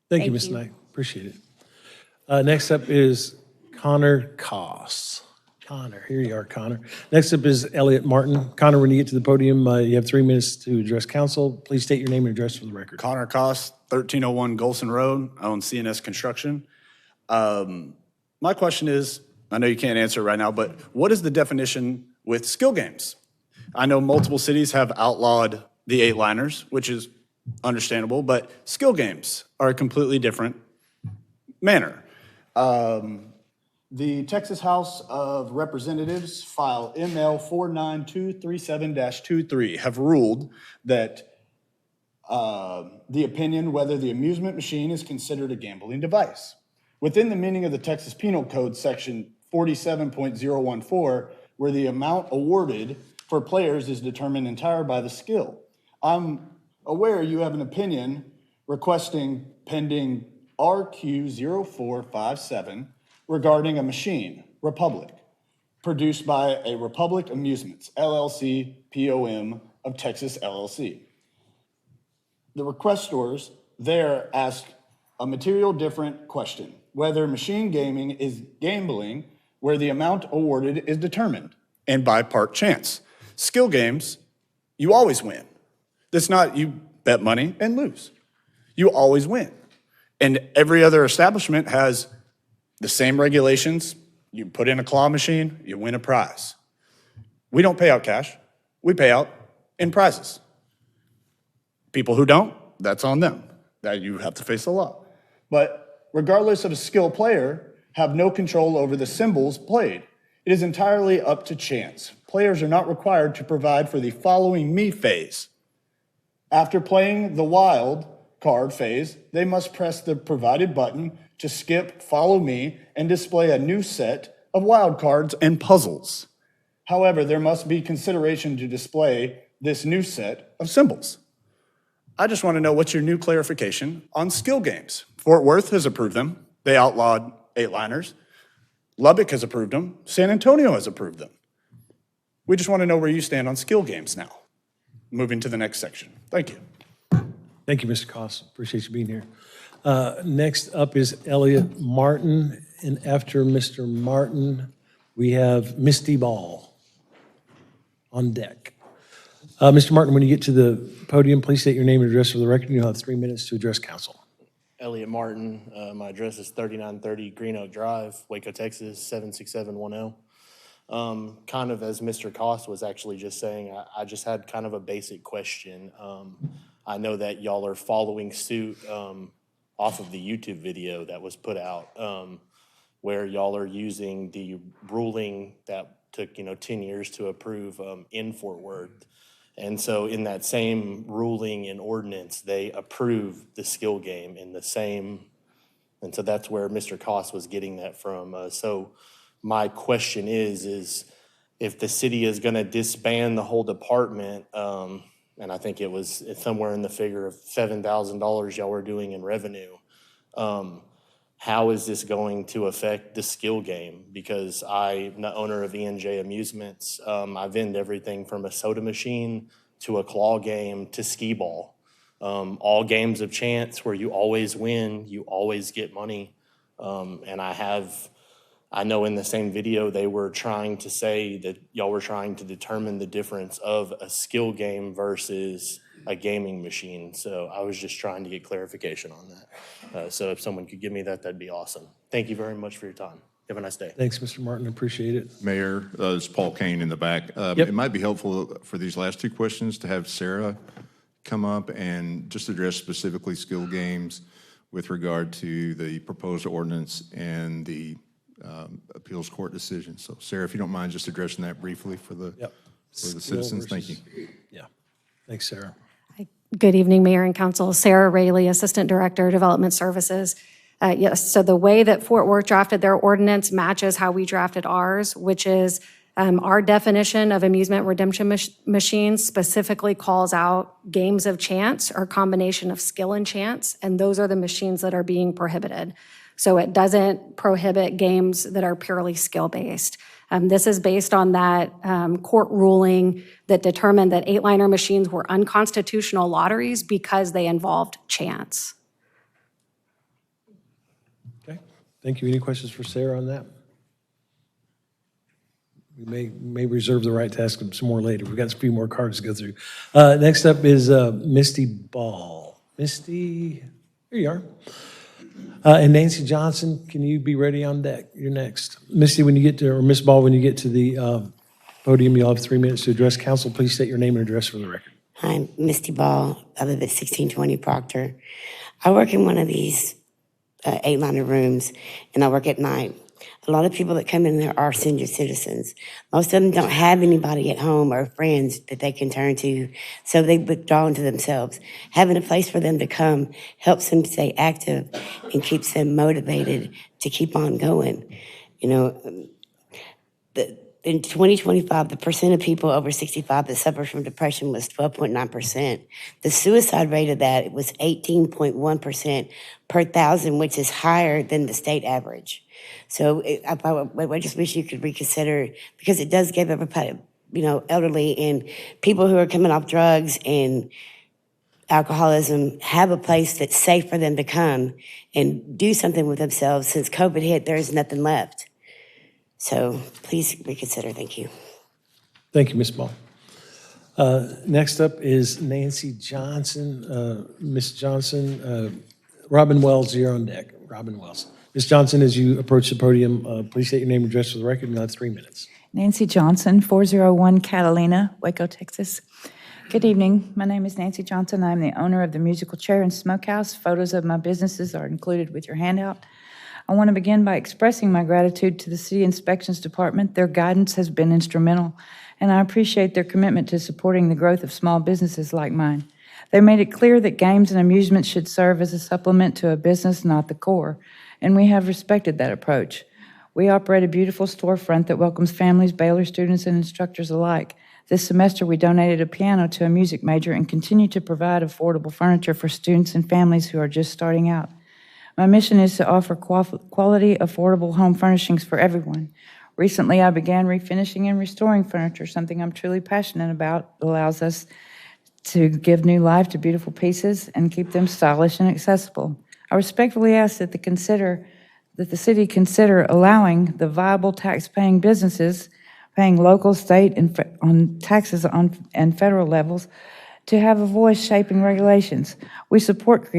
Thank you, Ms. Knight. Appreciate it. Next up is Connor Koss. Connor, here you are, Connor. Next up is Elliot Martin. Connor, when you get to the podium, you have 3 minutes to address council. Please state your name and address for the record. Connor Koss, 1301 Golson Road. I own CNS Construction. My question is, I know you can't answer right now, but what is the definition with skill games? I know multiple cities have outlawed the 8-liners, which is understandable, but skill games are a completely different manner. The Texas House of Representatives, file ML 49237-23, have ruled that the opinion whether the amusement machine is considered a gambling device. Within the meaning of the Texas Penal Code, section 47.014, where the amount awarded for players is determined entirely by the skill. I'm aware you have an opinion requesting pending RQ 0457 regarding a machine, Republic, produced by a Republic Amusements, LLC, POM of Texas, LLC. The requestors there ask a material different question, whether machine gaming is gambling where the amount awarded is determined and by part chance. Skill games, you always win. It's not you bet money and lose. You always win. And every other establishment has the same regulations. You put in a claw machine, you win a prize. We don't pay out cash. We pay out in prizes. People who don't, that's on them. That you have to face the law. But regardless of a skilled player, have no control over the symbols played. It is entirely up to chance. players are not required to provide for the following me phase. After playing the wild card phase, they must press the provided button to skip Follow Me and display a new set of wild cards and puzzles. However, there must be consideration to display this new set of symbols. I just want to know what's your new clarification on skill games. Fort Worth has approved them. They outlawed 8-liners. Lubbock has approved them. San Antonio has approved them. We just want to know where you stand on skill games now. Moving to the next section. Thank you. Thank you, Mr. Koss. Appreciate you being here. Next up is Elliot Martin, and after Mr. Martin, we have Misty Ball on deck. Mr. Martin, when you get to the podium, please state your name and address for the record. You'll have 3 minutes to address council. Elliot Martin. My address is 3930 Green Oak Drive, Waco, Texas, 76710. Kind of as Mr. Koss was actually just saying, I just had kind of a basic question. I know that y'all are following suit off of the YouTube video that was put out, where y'all are using the ruling that took 10 years to approve in Fort Worth. And so in that same ruling and ordinance, they approved the skill game in the same, and so that's where Mr. Koss was getting that from. So my question is if the city is going to disband the whole department, and I think it's somewhere in the figure of $7,000 y'all were doing in revenue, how is this going to affect the skill game? Because I'm the owner of E&J Amusements. I vend everything from a soda machine to a claw game to skee ball. All games of chance where you always win, you always get money. And I know in the same video they were trying to say that y'all were trying to determine the difference of a skill game versus a gaming machine. So I was just trying to get clarification on that. So if someone could give me that, that'd be awesome. Thank you very much for your time. Have a nice day. Thanks, Mr. Martin. Appreciate it. Mayor, it's Paul Kane in the back. Yep. It might be helpful for these last two questions to have Sarah come up and just address specifically skill games with regard to the proposed ordinance and the appeals court decision. So Sarah, if you don't mind just addressing that briefly for the citizens. Thank you. Yeah. Thanks, Sarah. Good evening, Mayor and Council. Sarah Raley, Assistant Director, Development Services. Yes, so the way that Fort Worth drafted their ordinance matches how we drafted ours, which is our definition of amusement redemption machines specifically calls out games of chance or combination of skill and chance, and those are the machines that are being prohibited. So it doesn't prohibit games that are purely skill-based. This is based on that court ruling that determined that 8-liner machines were unconstitutional lotteries because they involved chance. Okay. Thank you. Any questions for Sarah on that? We may reserve the right to ask them some more later. We've got a few more cards to go through. Next up is Misty Ball. Misty, here you are. And Nancy Johnson, can you be ready on deck? You're next. Misty, when you get to, or Miss Ball, when you get to the podium, you'll have 3 minutes to address council. Please state your name and address for the record. I'm Misty Ball. I live at 1620 Proctor. I work in one of these 8-liner rooms, and I work at night. A lot of people that come in there are senior citizens. Most of them don't have anybody at home or friends that they can turn to, so they withdraw into themselves. Having a place for them to come helps them stay active and keeps them motivated to keep on going. You know, in 2025, the percent of people over 65 that suffer from depression was 12.9%. The suicide rate of that was 18.1% per thousand, which is higher than the state average. So I just wish you could reconsider, because it does give everybody, you know, elderly and people who are coming off drugs and alcoholism, have a place that's safe for them to come and do something with themselves. Since COVID hit, there is nothing left. So please reconsider. Thank you. Thank you, Ms. Ball. Next up is Nancy Johnson. Ms. Johnson, Robin Wells, you're on deck. Robin Wells. Ms. Johnson, as you approach the podium, please state your name and address for the record, and you'll have 3 minutes. Nancy Johnson, 401 Catalina, Waco, Texas. Good evening. My name is Nancy Johnson. I'm the owner of the Musical Chair and Smokehouse. Photos of my businesses are included with your handout. I want to begin by expressing my gratitude to the City Inspections Department. Their guidance has been instrumental, and I appreciate their commitment to supporting the growth of small businesses like mine. They made it clear that games and amusements should serve as a supplement to a business, not the core, and we have respected that approach. We operate a beautiful storefront that welcomes families, Baylor students, and instructors alike. This semester, we donated a piano to a music major and continue to provide affordable furniture for students and families who are just starting out. My mission is to offer quality, affordable home furnishings for everyone. Recently, I began refinishing and restoring furniture, something I'm truly passionate about. It allows us to give new life to beautiful pieces and keep them stylish and accessible. I respectfully ask that the city consider allowing the viable tax-paying businesses paying local, state, and on taxes and federal levels to have a voice shaping regulations. We support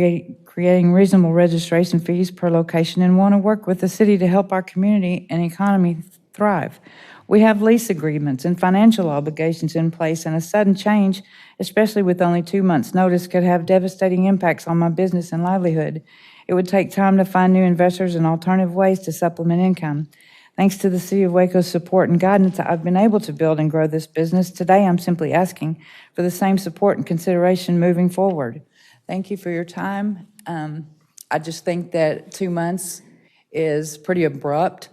creating reasonable registration fees per location and want to work with the city to help our community and economy thrive. We have lease agreements and financial obligations in place, and a sudden change, especially with only 2 months' notice, could have devastating impacts on my business and livelihood. It would take time to find new investors and alternative ways to supplement income. Thanks to the City of Waco's support and guidance, I've been able to build and grow this business. Today, I'm simply asking for the same support and consideration moving forward. Thank you for your time. I just think that 2 months is pretty abrupt.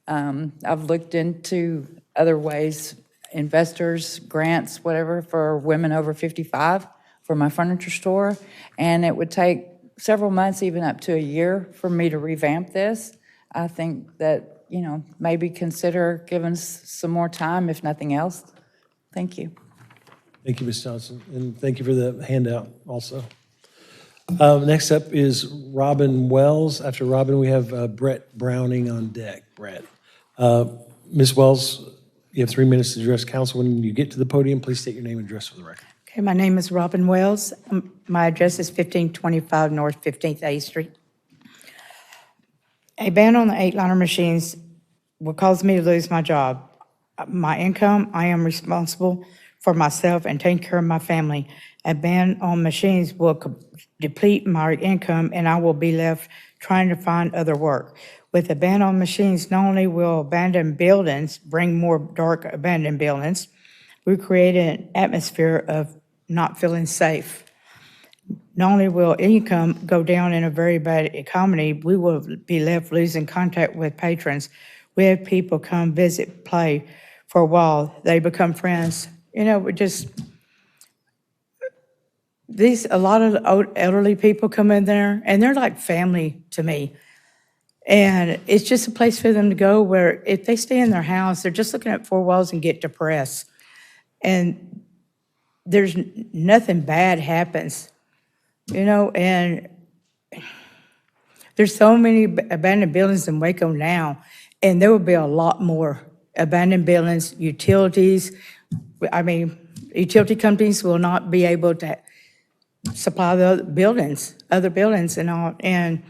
I've looked into other ways, investors, grants, whatever, for women over 55 for my furniture store, and it would take several months, even up to a year, for me to revamp this. I think that, maybe consider giving some more time, if nothing else. Thank you. Thank you, Ms. Johnson, and thank you for the handout also. Next up is Robin Wells. After Robin, we have Brett Browning on deck. Brett. Ms. Wells, you have 3 minutes to address council. When you get to the podium, please state your name and address for the record. Okay, my name is Robin Wells. My address is 1525 North 15th A Street. A ban on the 8-liner machines will cause me to lose my job. My income, I am responsible for myself and taking care of my family. A ban on machines will deplete my income, and I will be left trying to find other work. With a ban on machines, not only will abandoned buildings bring more dark abandoned buildings, we create an atmosphere of not feeling safe. Not only will income go down in a very bad economy, we will be left losing contact with patrons. We have people come visit, play for a while. They become friends. A lot of elderly people come in there, and they're like family to me. And it's just a place for them to go where if they stay in their house, they're just looking at 4 walls and get depressed. And there's nothing bad happens, and there's so many abandoned buildings in Waco now, and there will be a lot more abandoned buildings, utilities. Utility companies will not be able to supply the other buildings and all. And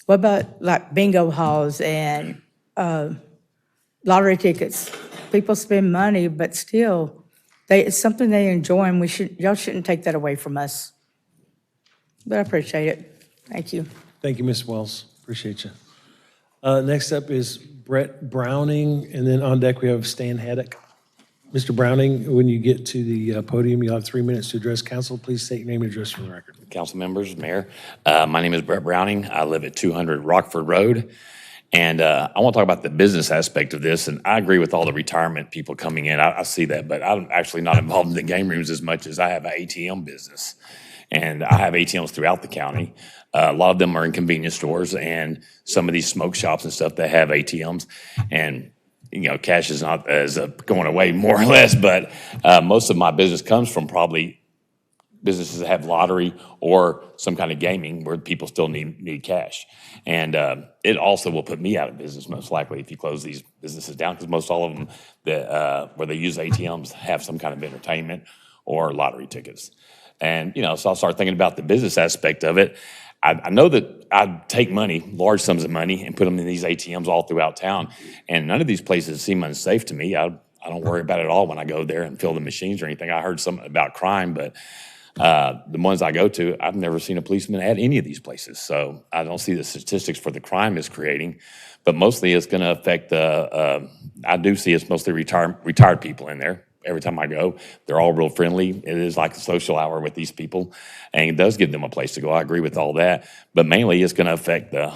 what about like bingo halls and lottery tickets? People spend money, but still, it's something they enjoy, and y'all shouldn't take that away from us. But I appreciate it. Thank you. Thank you, Ms. Wells. Appreciate you. Next up is Brett Browning, and then on deck we have Stan Haddock. Mr. Browning, when you get to the podium, you'll have 3 minutes to address council. Please state your name and address for the record. Council members, Mayor. My name is Brett Browning. I live at 200 Rockford Road. And I want to talk about the business aspect of this. And I agree with all the retirement people coming in. I see that, but I'm actually not involved in the game rooms as much as I have an ATM business. And I have ATMs throughout the county. A lot of them are in convenience stores and some of these smoke shops and stuff that have ATMs. And cash is not as going away more or less, but most of my business comes from probably businesses that have lottery or some kind of gaming where people still need cash. And it also will put me out of business most likely if you close these businesses down, because most all of them that where they use ATMs have some kind of entertainment or lottery tickets. And, so I'll start thinking about the business aspect of it. I know that I'd take money, large sums of money, and put them in these ATMs all throughout town. And none of these places seem unsafe to me. I don't worry about it at all when I go there and fill the machines or anything. I heard some about crime, but The ones I go to, I've never seen a policeman at any of these places. So I don't see the statistics for the crime it's creating. But mostly it's going to affect the, I do see it's mostly retired people in there. Every time I go, they're all real friendly. It is like a social hour with these people, and it does give them a place to go. I agree with all that. But mainly it's going to affect the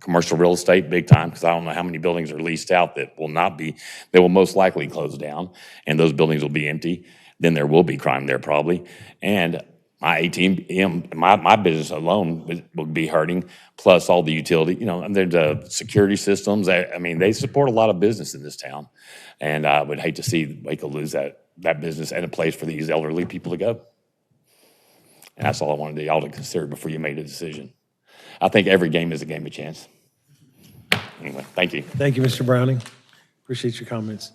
commercial real estate big time, because I don't know how many buildings are leased out that will not be, they will most likely close down, and those buildings will be empty. Then there will be crime there probably. And my ATM, my business alone will be hurting, plus all the utility, and there's the security systems. I mean, they support a lot of business in this town. And I would hate to see Waco lose that business and a place for these elderly people to go. And that's all I wanted y'all to consider before you made a decision. I think every game is a game of chance. Anyway, thank you. Thank you, Mr. Browning. Appreciate your comments.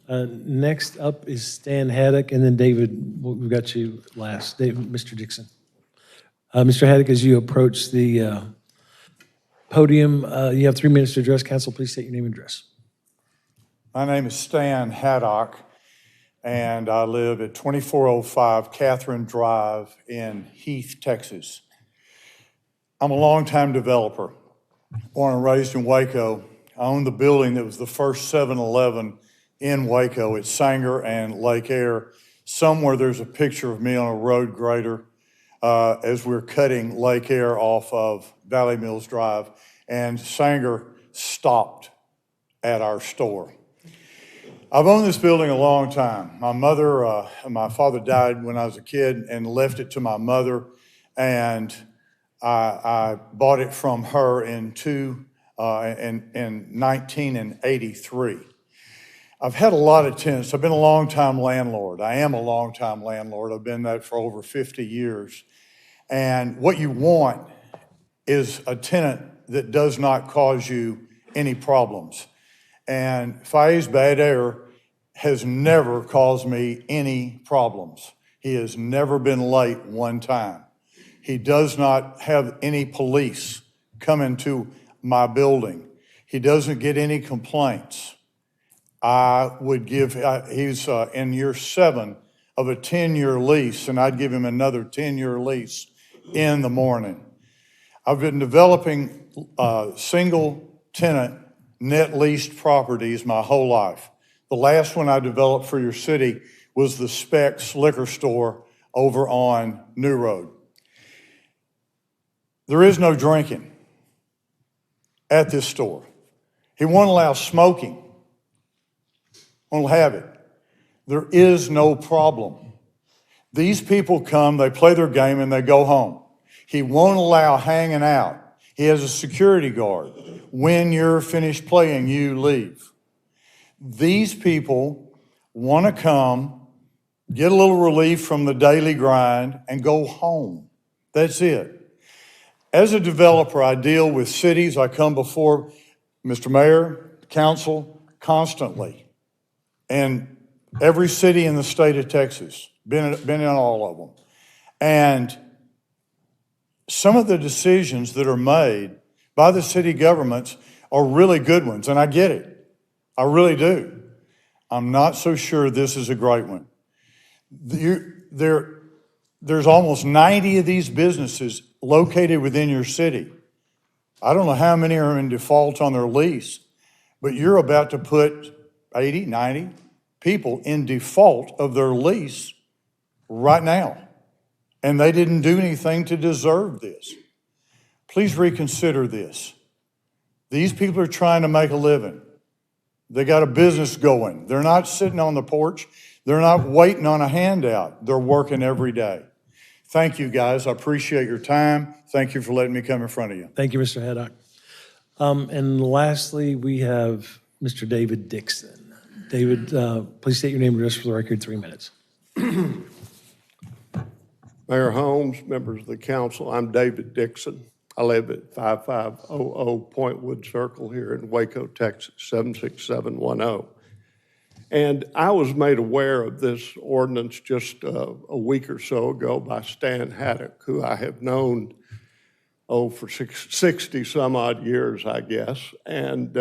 Next up is Stan Haddock, and then David, we've got you last. Mr. Dixon. Mr. Haddock, as you approach the podium, you have 3 minutes to address council. Please state your name and address. My name is Stan Haddock, and I live at 2405 Catherine Drive in Heath, Texas. I'm a longtime developer, born and raised in Waco. I own the building that was the first 7-Eleven in Waco at Sanger and Lake Air. Somewhere there's a picture of me on a road grader as we're cutting Lake Air off of Valley Mills Drive, and Sanger stopped at our store. I've owned this building a long time. My father died when I was a kid and left it to my mother, and I bought it from her in 1983. I've had a lot of tenants. I've been a long-time landlord. I am a long-time landlord. I've been that for over 50 years. And what you want is a tenant that does not cause you any problems. And Faiz Badair has never caused me any problems. He has never been late one time. He does not have any police come into my building. He doesn't get any complaints. I would give, he's in year 7 of a 10-year lease, and I'd give him another 10-year lease in the morning. I've been developing single tenant net leased properties my whole life. The last one I developed for your city was the Specs liquor store over on New Road. There is no drinking at this store. He won't allow smoking. Won't have it. There is no problem. These people come, they play their game, and they go home. He won't allow hanging out. He has a security guard. When you're finished playing, you leave. These people want to come, get a little relief from the daily grind, and go home. That's it. As a developer, I deal with cities. I come before Mr. Mayor, council, constantly. And every city in the state of Texas, been in all of them. And some of the decisions that are made by the city governments are really good ones, and I get it. I really do. I'm not so sure this is a great one. There's almost 90 of these businesses located within your city. I don't know how many are in default on their lease, but you're about to put 80, 90 people in default of their lease right now. And they didn't do anything to deserve this. Please reconsider this. These people are trying to make a living. They got a business going. They're not sitting on the porch. They're not waiting on a handout. They're working every day. Thank you, guys. I appreciate your time. Thank you for letting me come in front of you. Thank you, Mr. Haddock. And lastly, we have Mr. David Dixon. David, please state your name and address for the record, 3 minutes. Mayor Holmes, members of the council, I'm David Dixon. I live at 5500 Pointwood Circle here in Waco, Texas, 76710. And I was made aware of this ordinance just a week or so ago by Stan Haddock, who I have known, for 60 some odd years, I guess. And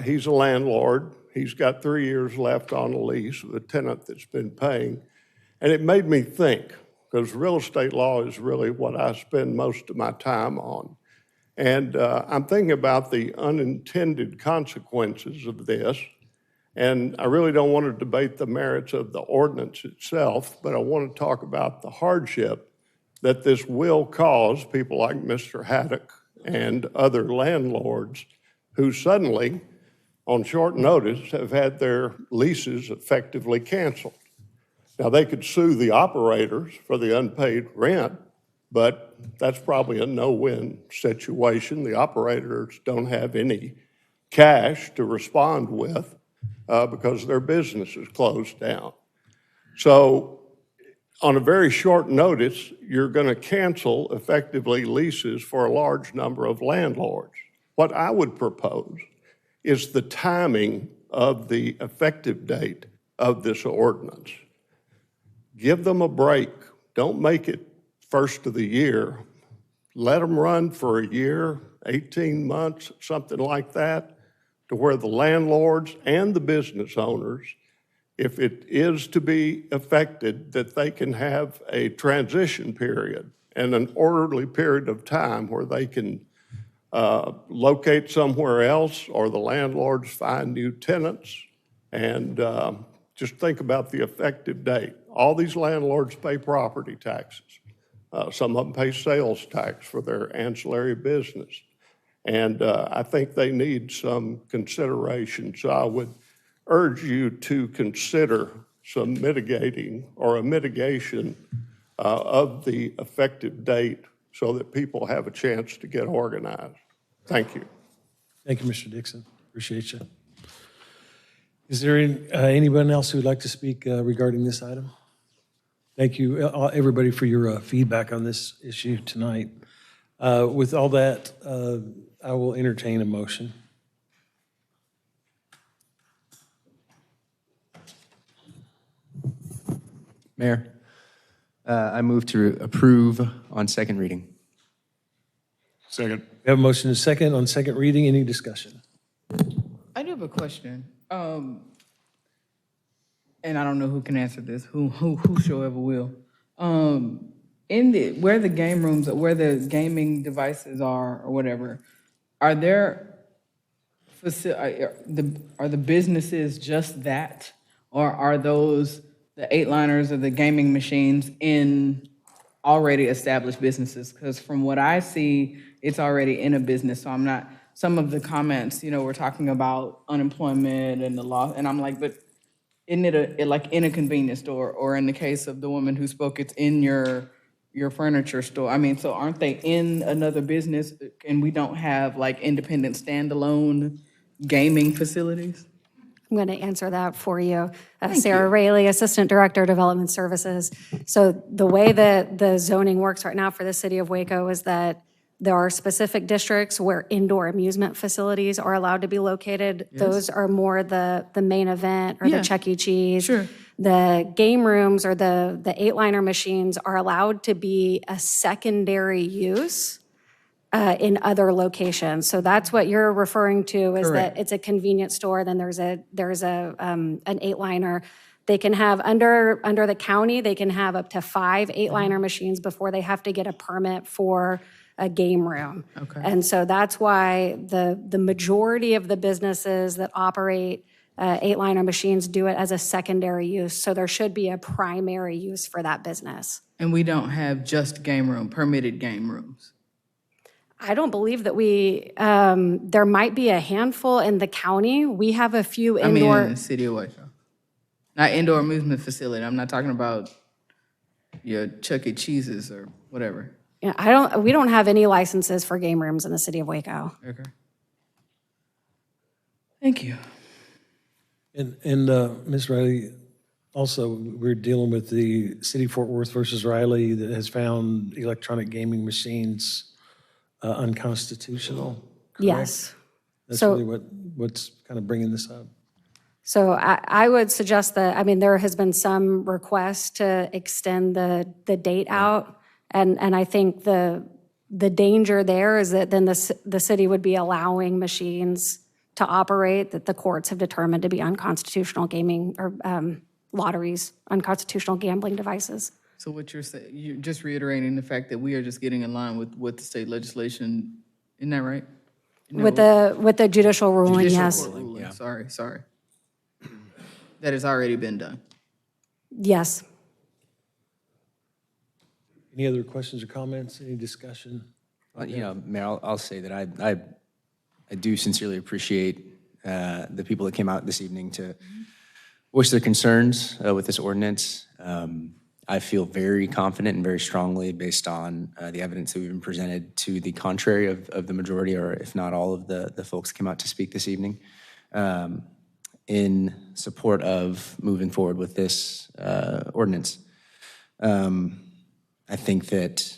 he's a landlord. He's got 3 years left on a lease with a tenant that's been paying. And it made me think, because real estate law is really what I spend most of my time on. And I'm thinking about the unintended consequences of this. And I really don't want to debate the merits of the ordinance itself, but I want to talk about the hardship that this will cause people like Mr. Haddock and other landlords who suddenly, on short notice, have had their leases effectively canceled. Now, they could sue the operators for the unpaid rent, but that's probably a no-win situation. The operators don't have any cash to respond with because their business is closed down. So on a very short notice, you're going to cancel effectively leases for a large number of landlords. What I would propose is the timing of the effective date of this ordinance. Give them a break. Don't make it first of the year. Let them run for a year, 18 months, something like that, to where the landlords and the business owners, if it is to be affected, that they can have a transition period and an orderly period of time where they can locate somewhere else, or the landlords find new tenants. And just think about the effective date. All these landlords pay property taxes. Some of them pay sales tax for their ancillary business. And I think they need some consideration. So I would urge you to consider some mitigating or a mitigation of the effective date so that people have a chance to get organized. Thank you. Thank you, Mr. Dixon. Appreciate you. Is there anyone else who would like to speak regarding this item? Thank you, everybody, for your feedback on this issue tonight. With all that, I will entertain a motion. Mayor, I move to approve on second reading. Second. We have a motion and a second on second reading. Any discussion? I do have a question. And I don't know who can answer this, whosoever will. Where the game rooms, where the gaming devices are or whatever, are there, are the businesses just that? Or are those the 8-liners or the gaming machines in already established businesses? Because from what I see, it's already in a business. So I'm not, some of the comments, we're talking about unemployment and the law, and I'm like, but isn't it like in a convenience store? Or in the case of the woman who spoke, it's in your furniture store. I mean, so aren't they in another business and we don't have like independent standalone gaming facilities? I'm going to answer that for you. Sarah Rayleigh, Assistant Director, Development Services. So the way that the zoning works right now for the city of Waco is that there are specific districts where indoor amusement facilities are allowed to be located. Yes. Those are more the main event or Yeah. the Chuck E. Cheese. Sure. The game rooms or the 8-liner machines are allowed to be a secondary use in other locations. So that's what you're referring to, is Correct. that it's a convenience store, then there's an 8-liner. They can have, under the county, they can have up to 5 8-liner machines before they have to get a permit for a game room. Okay. And so that's why the majority of the businesses that operate 8-liner machines do it as a secondary use. So there should be a primary use for that business. And we don't have just permitted game rooms. I don't believe that there might be a handful in the county. We have a few I mean, indoor. in the city of Waco. Not indoor amusement facility. I'm not talking about your Chuck E. Cheese's or whatever. Yeah, we don't have any licenses for game rooms in the city of Waco. Okay. Thank you. And Ms. Riley, also, we're dealing with the City of Fort Worth versus Riley that has found electronic gaming machines unconstitutional, correct? Yes. That's So- really what's kind of bringing this up. So I would suggest that, there has been some request to extend the date out. And I think the danger there is that then the city would be allowing machines to operate that the courts have determined to be unconstitutional gaming or lotteries, unconstitutional gambling devices. So what you're saying, you're just reiterating the fact that we are just getting in line with what the state legislation, isn't that right? With the judicial ruling, Judicial yes. court ruling, sorry. That has already been done. Yes. Any other questions or comments, any discussion? Mayor, I'll say that I do sincerely appreciate the people that came out this evening to voice their concerns with this ordinance. I feel very confident and very strongly, based on the evidence that we've been presented, to the contrary of the majority, or if not all of the folks that came out to speak this evening, in support of moving forward with this ordinance. I think that,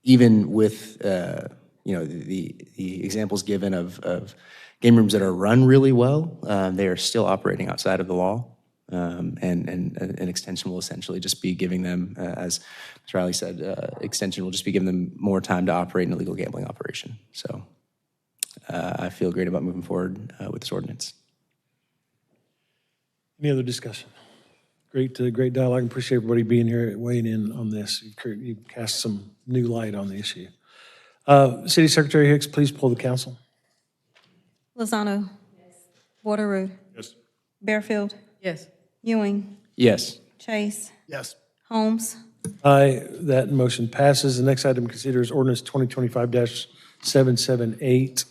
even with, the examples given of game rooms that are run really well, they are still operating outside of the law. And an extension will essentially just be giving them, as Ms. Riley said, extension will just be giving them more time to operate an illegal gambling operation. So I feel great about moving forward with this ordinance. Any other discussion? Great dialogue. Appreciate everybody being here, weighing in on this. You've cast some new light on the issue. City Secretary Hicks, please pull the council. Lozano. Yes. Wateroo. Yes. Bearfield. Yes. Ewing. Yes. Chase. Yes. Holmes. Aye, that motion passes. The next item considered is ordinance 2025-778.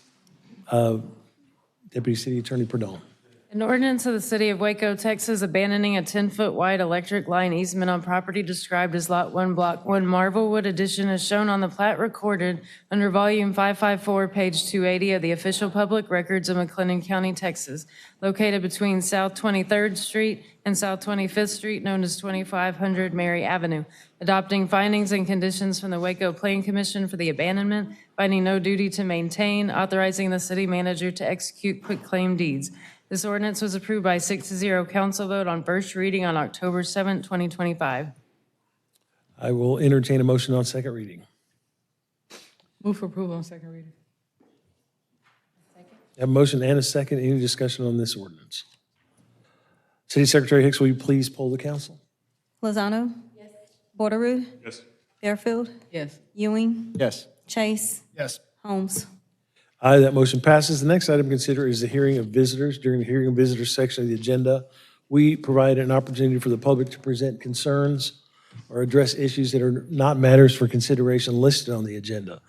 Deputy City Attorney Perdon. An ordinance of the City of Waco, Texas, abandoning a 10-foot wide electric line easement on property described as Lot 1, Block 1, Marvelwood Addition, as shown on the plat recorded under Volume 554, page 280 of the Official Public Records of McLennan County, Texas, located between South 23rd Street and South 25th Street, known as 2500 Mary Avenue, adopting findings and conditions from the Waco Plan Commission for the abandonment, finding no duty to maintain, authorizing the city manager to execute quitclaim deeds. This ordinance was approved by 6-0 council vote on first reading on October 7, 2025. I will entertain a motion on second reading. Move for approval on second reading. Have a motion and a second. Any discussion on this ordinance? City Secretary Hicks, will you please poll the council? Lozano. Yes. Wateroo. Yes. Bearfield. Yes. Ewing. Yes. Chase. Yes. Holmes. Aye, that motion passes. The next item to consider is the hearing of visitors. During the hearing of visitors section of the agenda, we provide an opportunity for the public to present concerns or address issues that are not matters for consideration listed on the agenda.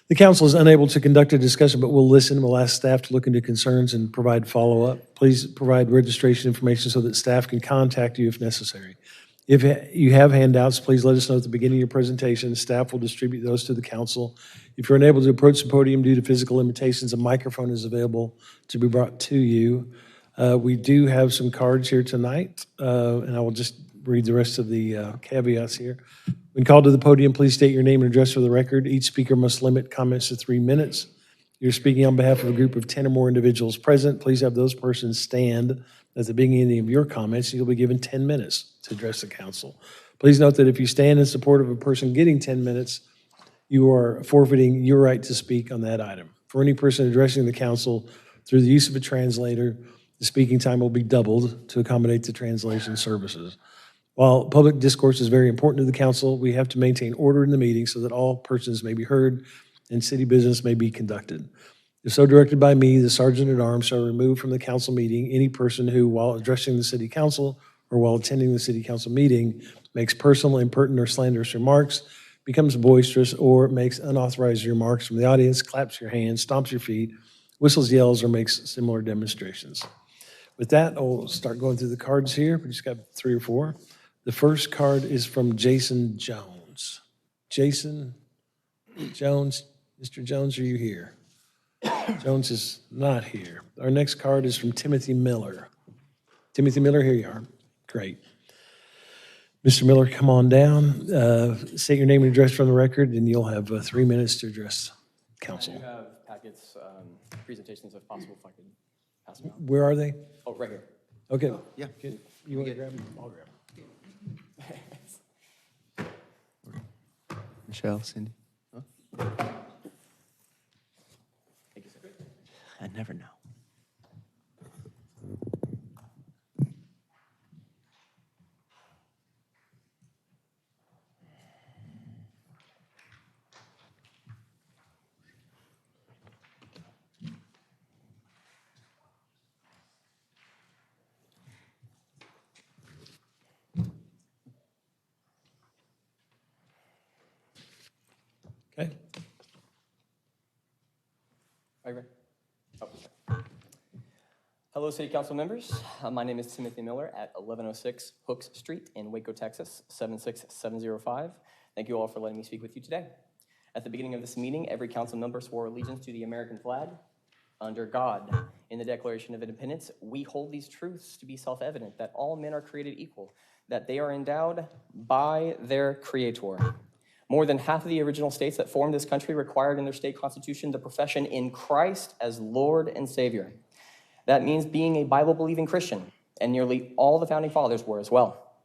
The council is unable to conduct a discussion, but we'll listen. We'll ask staff to look into concerns and provide follow-up. Please provide registration information so that staff can contact you if necessary. If you have handouts, please let us know at the beginning of your presentation. Staff will distribute those to the council. If you're unable to approach the podium due to physical limitations, a microphone is available to be brought to you. We do have some cards here tonight, and I will just read the rest of the caveats here. When called to the podium, please state your name and address for the record. Each speaker must limit comments to 3 minutes. You're speaking on behalf of a group of 10 or more individuals present. Please have those persons stand at the beginning of your comments. You'll be given 10 minutes to address the council. Please note that if you stand in support of a person getting 10 minutes, you are forfeiting your right to speak on that item. For any person addressing the council through the use of a translator, the speaking time will be doubled to accommodate the translation services. While public discourse is very important to the council, we have to maintain order in the meeting so that all persons may be heard and city business may be conducted. If so directed by me, the Sergeant-at-Arms shall remove from the council meeting any person who, while addressing the city council or while attending the city council meeting, makes personal, impertinent, or slanderous remarks, becomes boisterous, or makes unauthorized remarks from the audience, claps your hands, stomps your feet, whistles, yells, or makes similar demonstrations. With that, I'll start going through the cards here. We just got 3 or 4. The first card is from Jason Jones. Jason Jones, Mr. Jones, are you here? Jones is not here. Our next card is from Timothy Miller. Timothy Miller, here you are. Great. Mr. Miller, come on down. State your name and address from the record, and you'll have 3 minutes to address council. I do have packets, presentations if possible, if I could pass them out. Where are they? Oh, right here. Okay. Yeah. You want to grab them? I'll grab them. Michelle, Cindy? Huh? I never know. Okay. Are you ready? Oh, sorry. Hello, City Council members. My name is Timothy Miller at 1106 Hooks Street in Waco, Texas, 76705. Thank you all for letting me speak with you today. At the beginning of this meeting, every council member swore allegiance to the American flag under God. In the Declaration of Independence, we hold these truths to be self-evident, that all men are created equal, that they are endowed by their Creator. More than half of the original states that formed this country required in their state constitution the profession in Christ as Lord and Savior. That means being a Bible-believing Christian, and nearly all the founding fathers were as well.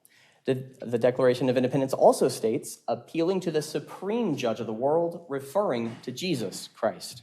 The Declaration of Independence also states, appealing to the supreme judge of the world, referring to Jesus Christ.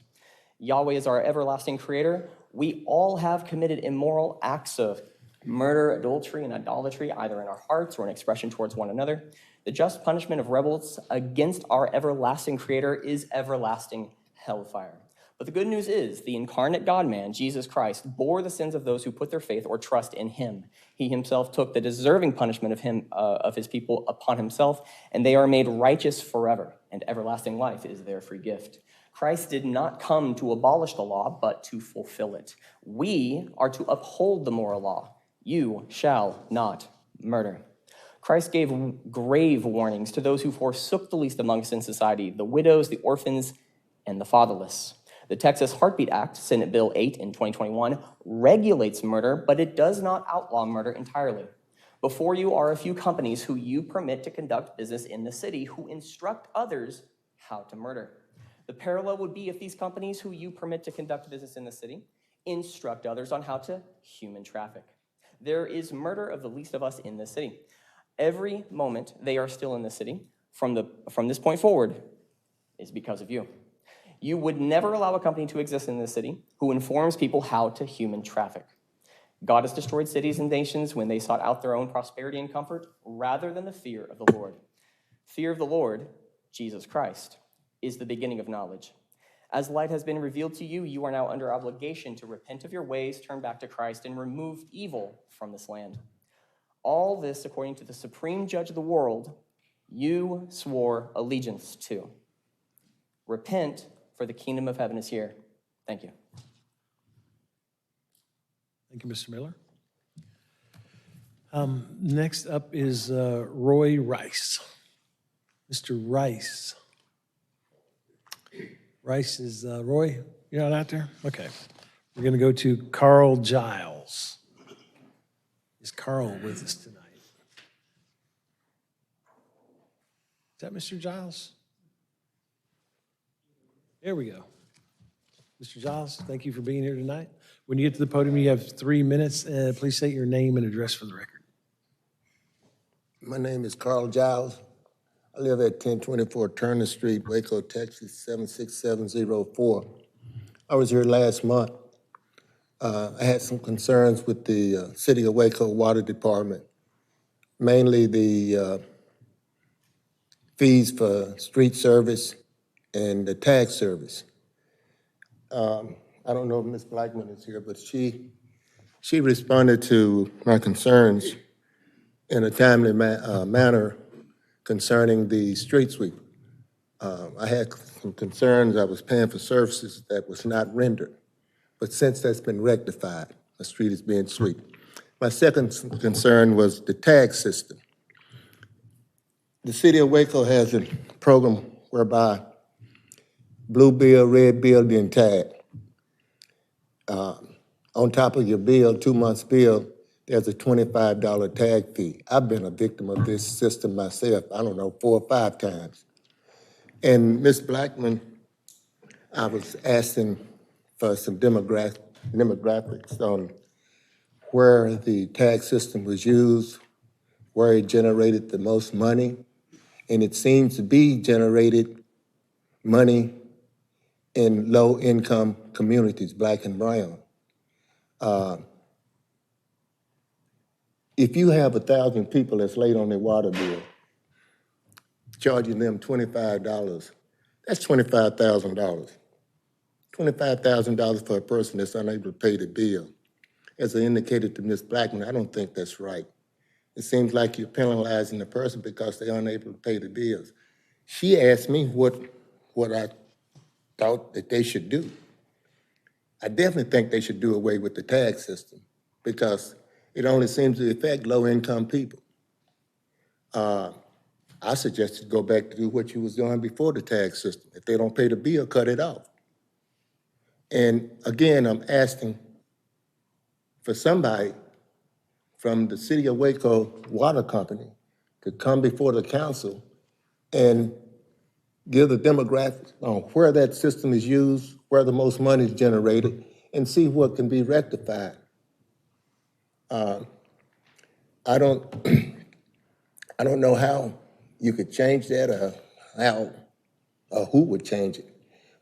Yahweh is our everlasting creator. We all have committed immoral acts of murder, adultery, and idolatry, either in our hearts or in expression towards one another. The just punishment of rebels against our everlasting creator is everlasting hellfire. But the good news is the incarnate God-man, Jesus Christ, bore the sins of those who put their faith or trust in him. He himself took the deserving punishment of his people upon himself, and they are made righteous forever, and everlasting life is their free gift. Christ did not come to abolish the law, but to fulfill it. We are to uphold the moral law. You shall not murder. Christ gave grave warnings to those who forsook the least among us in society, the widows, the orphans, and the fatherless. The Texas Heartbeat Act, Senate Bill 8 in 2021, regulates murder, but it does not outlaw murder entirely. Before you are a few companies who you permit to conduct business in the city who instruct others how to murder. The parallel would be if these companies who you permit to conduct business in the city instruct others on how to human traffic. There is murder of the least of us in this city. Every moment they are still in the city, from this point forward, is because of you. You would never allow a company to exist in this city who informs people how to human traffic. God has destroyed cities and nations when they sought out their own prosperity and comfort rather than the fear of the Lord. Fear of the Lord, Jesus Christ, is the beginning of knowledge. As light has been revealed to you, you are now under obligation to repent of your ways, turn back to Christ, and remove evil from this land. All this, according to the supreme judge of the world, you swore allegiance to. Repent, for the kingdom of heaven is here. Thank you. Thank you, Mr. Miller. Next up is Roy Rice. Mr. Rice. Rice is, Roy, you're not out there? Okay. We're going to go to Carl Giles. Is Carl with us tonight? Is that Mr. Giles? There we go. Mr. Giles, thank you for being here tonight. When you get to the podium, you have 3 minutes. Please state your name and address for the record. My name is Carl Giles. I live at 1024 Turner Street, Waco, Texas, 76704. I was here last month. I had some concerns with the City of Waco Water Department, mainly the fees for street service and the tag service. I don't know if Ms. Blackman is here, but she responded to my concerns in a timely manner concerning the street sweep. I had some concerns. I was paying for services that was not rendered. But since that's been rectified, the street is being swept. My second concern was the tag system. The City of Waco has a program whereby blue bill, red bill, then tag. On top of your bill, 2 months bill, there's a $25 tag fee. I've been a victim of this system myself, I don't know, 4 or 5 times. And Ms. Blackman, I was asking for some demographics on where the tag system was used, where it generated the most money, and it seems to be generated money in low-income communities, Black and brown. If you have 1,000 people that's late on their water bill, charging them $25, that's $25,000. $25,000 for a person that's unable to pay the bill. As I indicated to Ms. Blackman, I don't think that's right. It seems like you're penalizing the person because they're unable to pay the bills. She asked me what what I thought that they should do. I definitely think they should do away with the tag system because it only seems to affect low-income people. I suggested go back to do what you was doing before the tag system. If they don't pay the bill, cut it off. And again, I'm asking for somebody from the City of Waco Water Company to come before the council and give the demographics on where that system is used, where the most money is generated, and see what can be rectified. I don't know how you could change that or how or who would change it.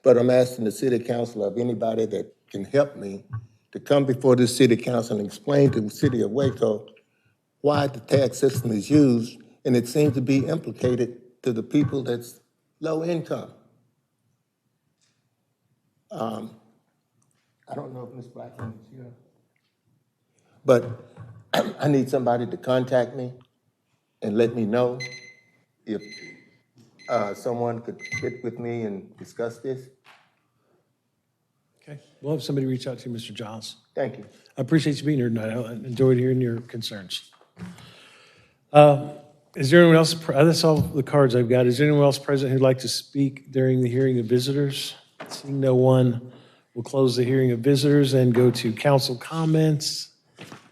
But I'm asking the city council of anybody that can help me to come before this city council and explain to the city of Waco why the tax system is used, and it seems to be implicated to the people that's low income. I don't know if Ms. Blackman is here, but I need somebody to contact me and let me know if someone could get with me and discuss this. Okay, we'll have somebody reach out to you, Mr. Giles. Thank you. I appreciate you being here tonight. I enjoyed hearing your concerns. Is there anyone else, that's all the cards I've got. Is there anyone else present who'd like to speak during the hearing of visitors? Seeing no one, we'll close the hearing of visitors and go to council comments.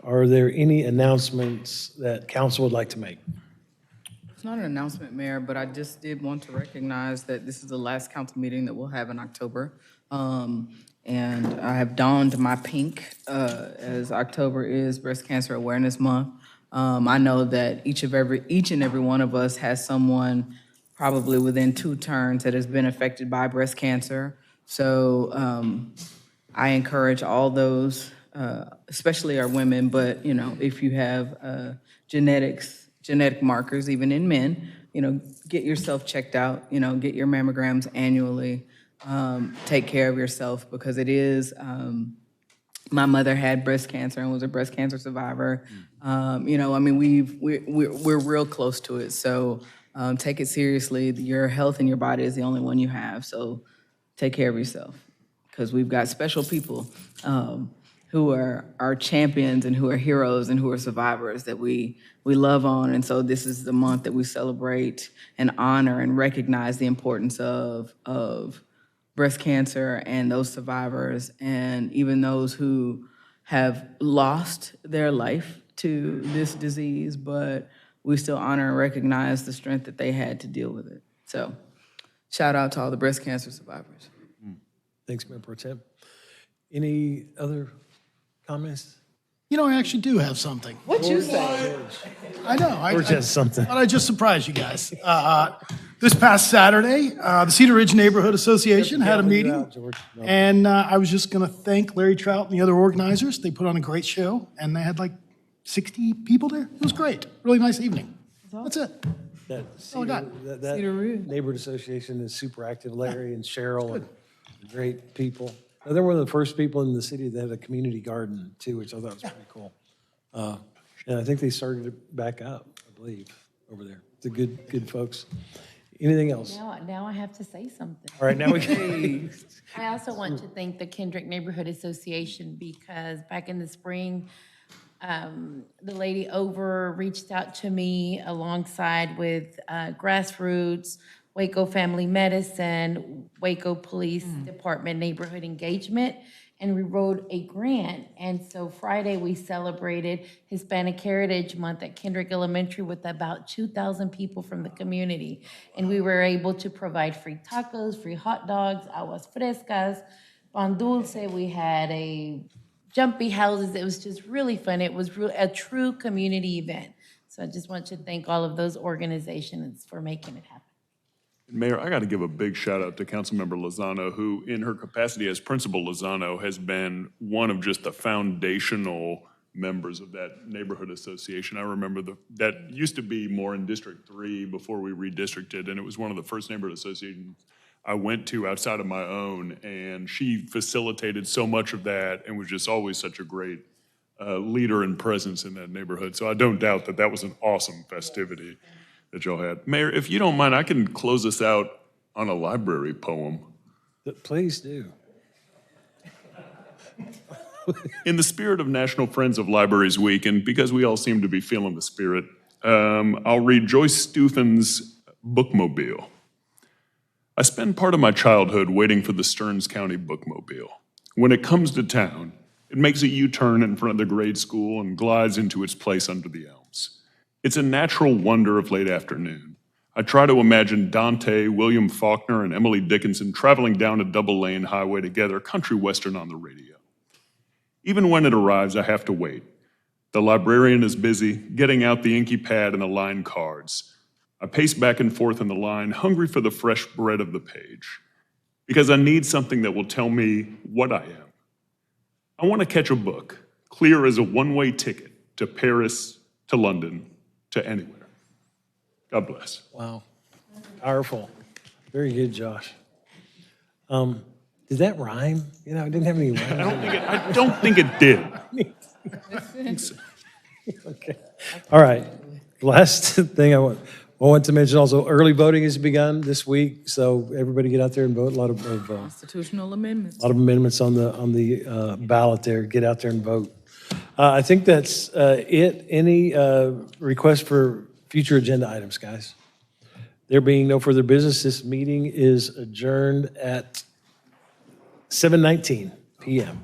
Are there any announcements that council would like to make? It's not an announcement, Mayor, but I just did want to recognize that this is the last council meeting that we'll have in October. And I have donned my pink as October is Breast Cancer Awareness Month. I know that each and every one of us has someone probably within 2 turns that has been affected by breast cancer. So I encourage all those, especially our women, but if you have genetic markers, even in men, get yourself checked out, get your mammograms annually, take care of yourself because it is, my mother had breast cancer and was a breast cancer survivor. We're real close to it. So take it seriously. Your health and your body is the only one you have. So take care of yourself because we've got special people who are our champions and who are heroes and who are survivors that we love on. And so this is the month that we celebrate and honor and recognize the importance of breast cancer and those survivors and even those who have lost their life to this disease, but we still honor and recognize the strength that they had to deal with it. So shout out to all the breast cancer survivors. Thanks, Mayor Pro Tem. Any other comments? I actually do have something. What you say? I know. George has something. Thought I'd just surprise you guys. This past Saturday, the Cedar Ridge Neighborhood Association had a meeting, and I was just going to thank Larry Trout and the other organizers. They put on a great show, and they had like 60 people there. It was great. Really nice evening. That's it. That all I got. That neighborhood association is super active. Larry and Cheryl are great people. They're one of the first people in the city that had a community garden too, which I thought was pretty cool. And I think they started it back up, I believe, over there. The good folks. Anything else? Now I have to say something. All right, now we can. I also want to thank the Kendrick Neighborhood Association because back in the spring, the lady over reached out to me alongside with Grassroots, Waco Family Medicine, Waco Police Department Neighborhood Engagement, and we wrote a grant. And so Friday, we celebrated Hispanic Heritage Month at Kendrick Elementary with about 2,000 people from the community. And we were able to provide free tacos, free hot dogs, aguas frescas, pan dulce. We had a jumpy houses. It was just really fun. It was a true community event. So I just want to thank all of those organizations for making it happen. Mayor, I got to give a big shout out to Councilmember Lozano, who in her capacity as Principal Lozano has been one of just the foundational members of that neighborhood association. I remember that used to be more in District 3 before we redistricted, and it was one of the first neighborhood associations I went to outside of my own, and she facilitated so much of that and was just always such a great leader and presence in that neighborhood. So I don't doubt that was an awesome festivity that y'all had. Mayor, if you don't mind, I can close us out on a library poem. Please do. In the spirit of National Friends of Libraries Week, and because we all seem to be feeling the spirit, I'll read Joyce Stufen's Bookmobile. I spend part of my childhood waiting for the Stearns County Bookmobile. When it comes to town, it makes a U-turn in front of the grade school and glides into its place under the elms. It's a natural wonder of late afternoon. I try to imagine Dante, William Faulkner, and Emily Dickinson traveling down a double-lane highway together, country western on the radio. Even when it arrives, I have to wait. The librarian is busy, getting out the inky pad and the line cards. I pace back and forth in the line, hungry for the fresh bread of the page, because I need something that will tell me what I am. I want to catch a book, clear as a one-way ticket to Paris, to London, to anywhere. God bless. Wow. Powerful. Very good, Josh. Did that rhyme? You know, it didn't have any rhyme. I don't think it did. Okay. All right. Last thing I want to mention also, early voting has begun this week, so everybody get out there and vote. A lot of Constitutional amendments. A lot of amendments on the ballot there. Get out there and vote. I think that's it. Any requests for future agenda items, guys? There being no further business, this meeting is adjourned at 7:19 p.m.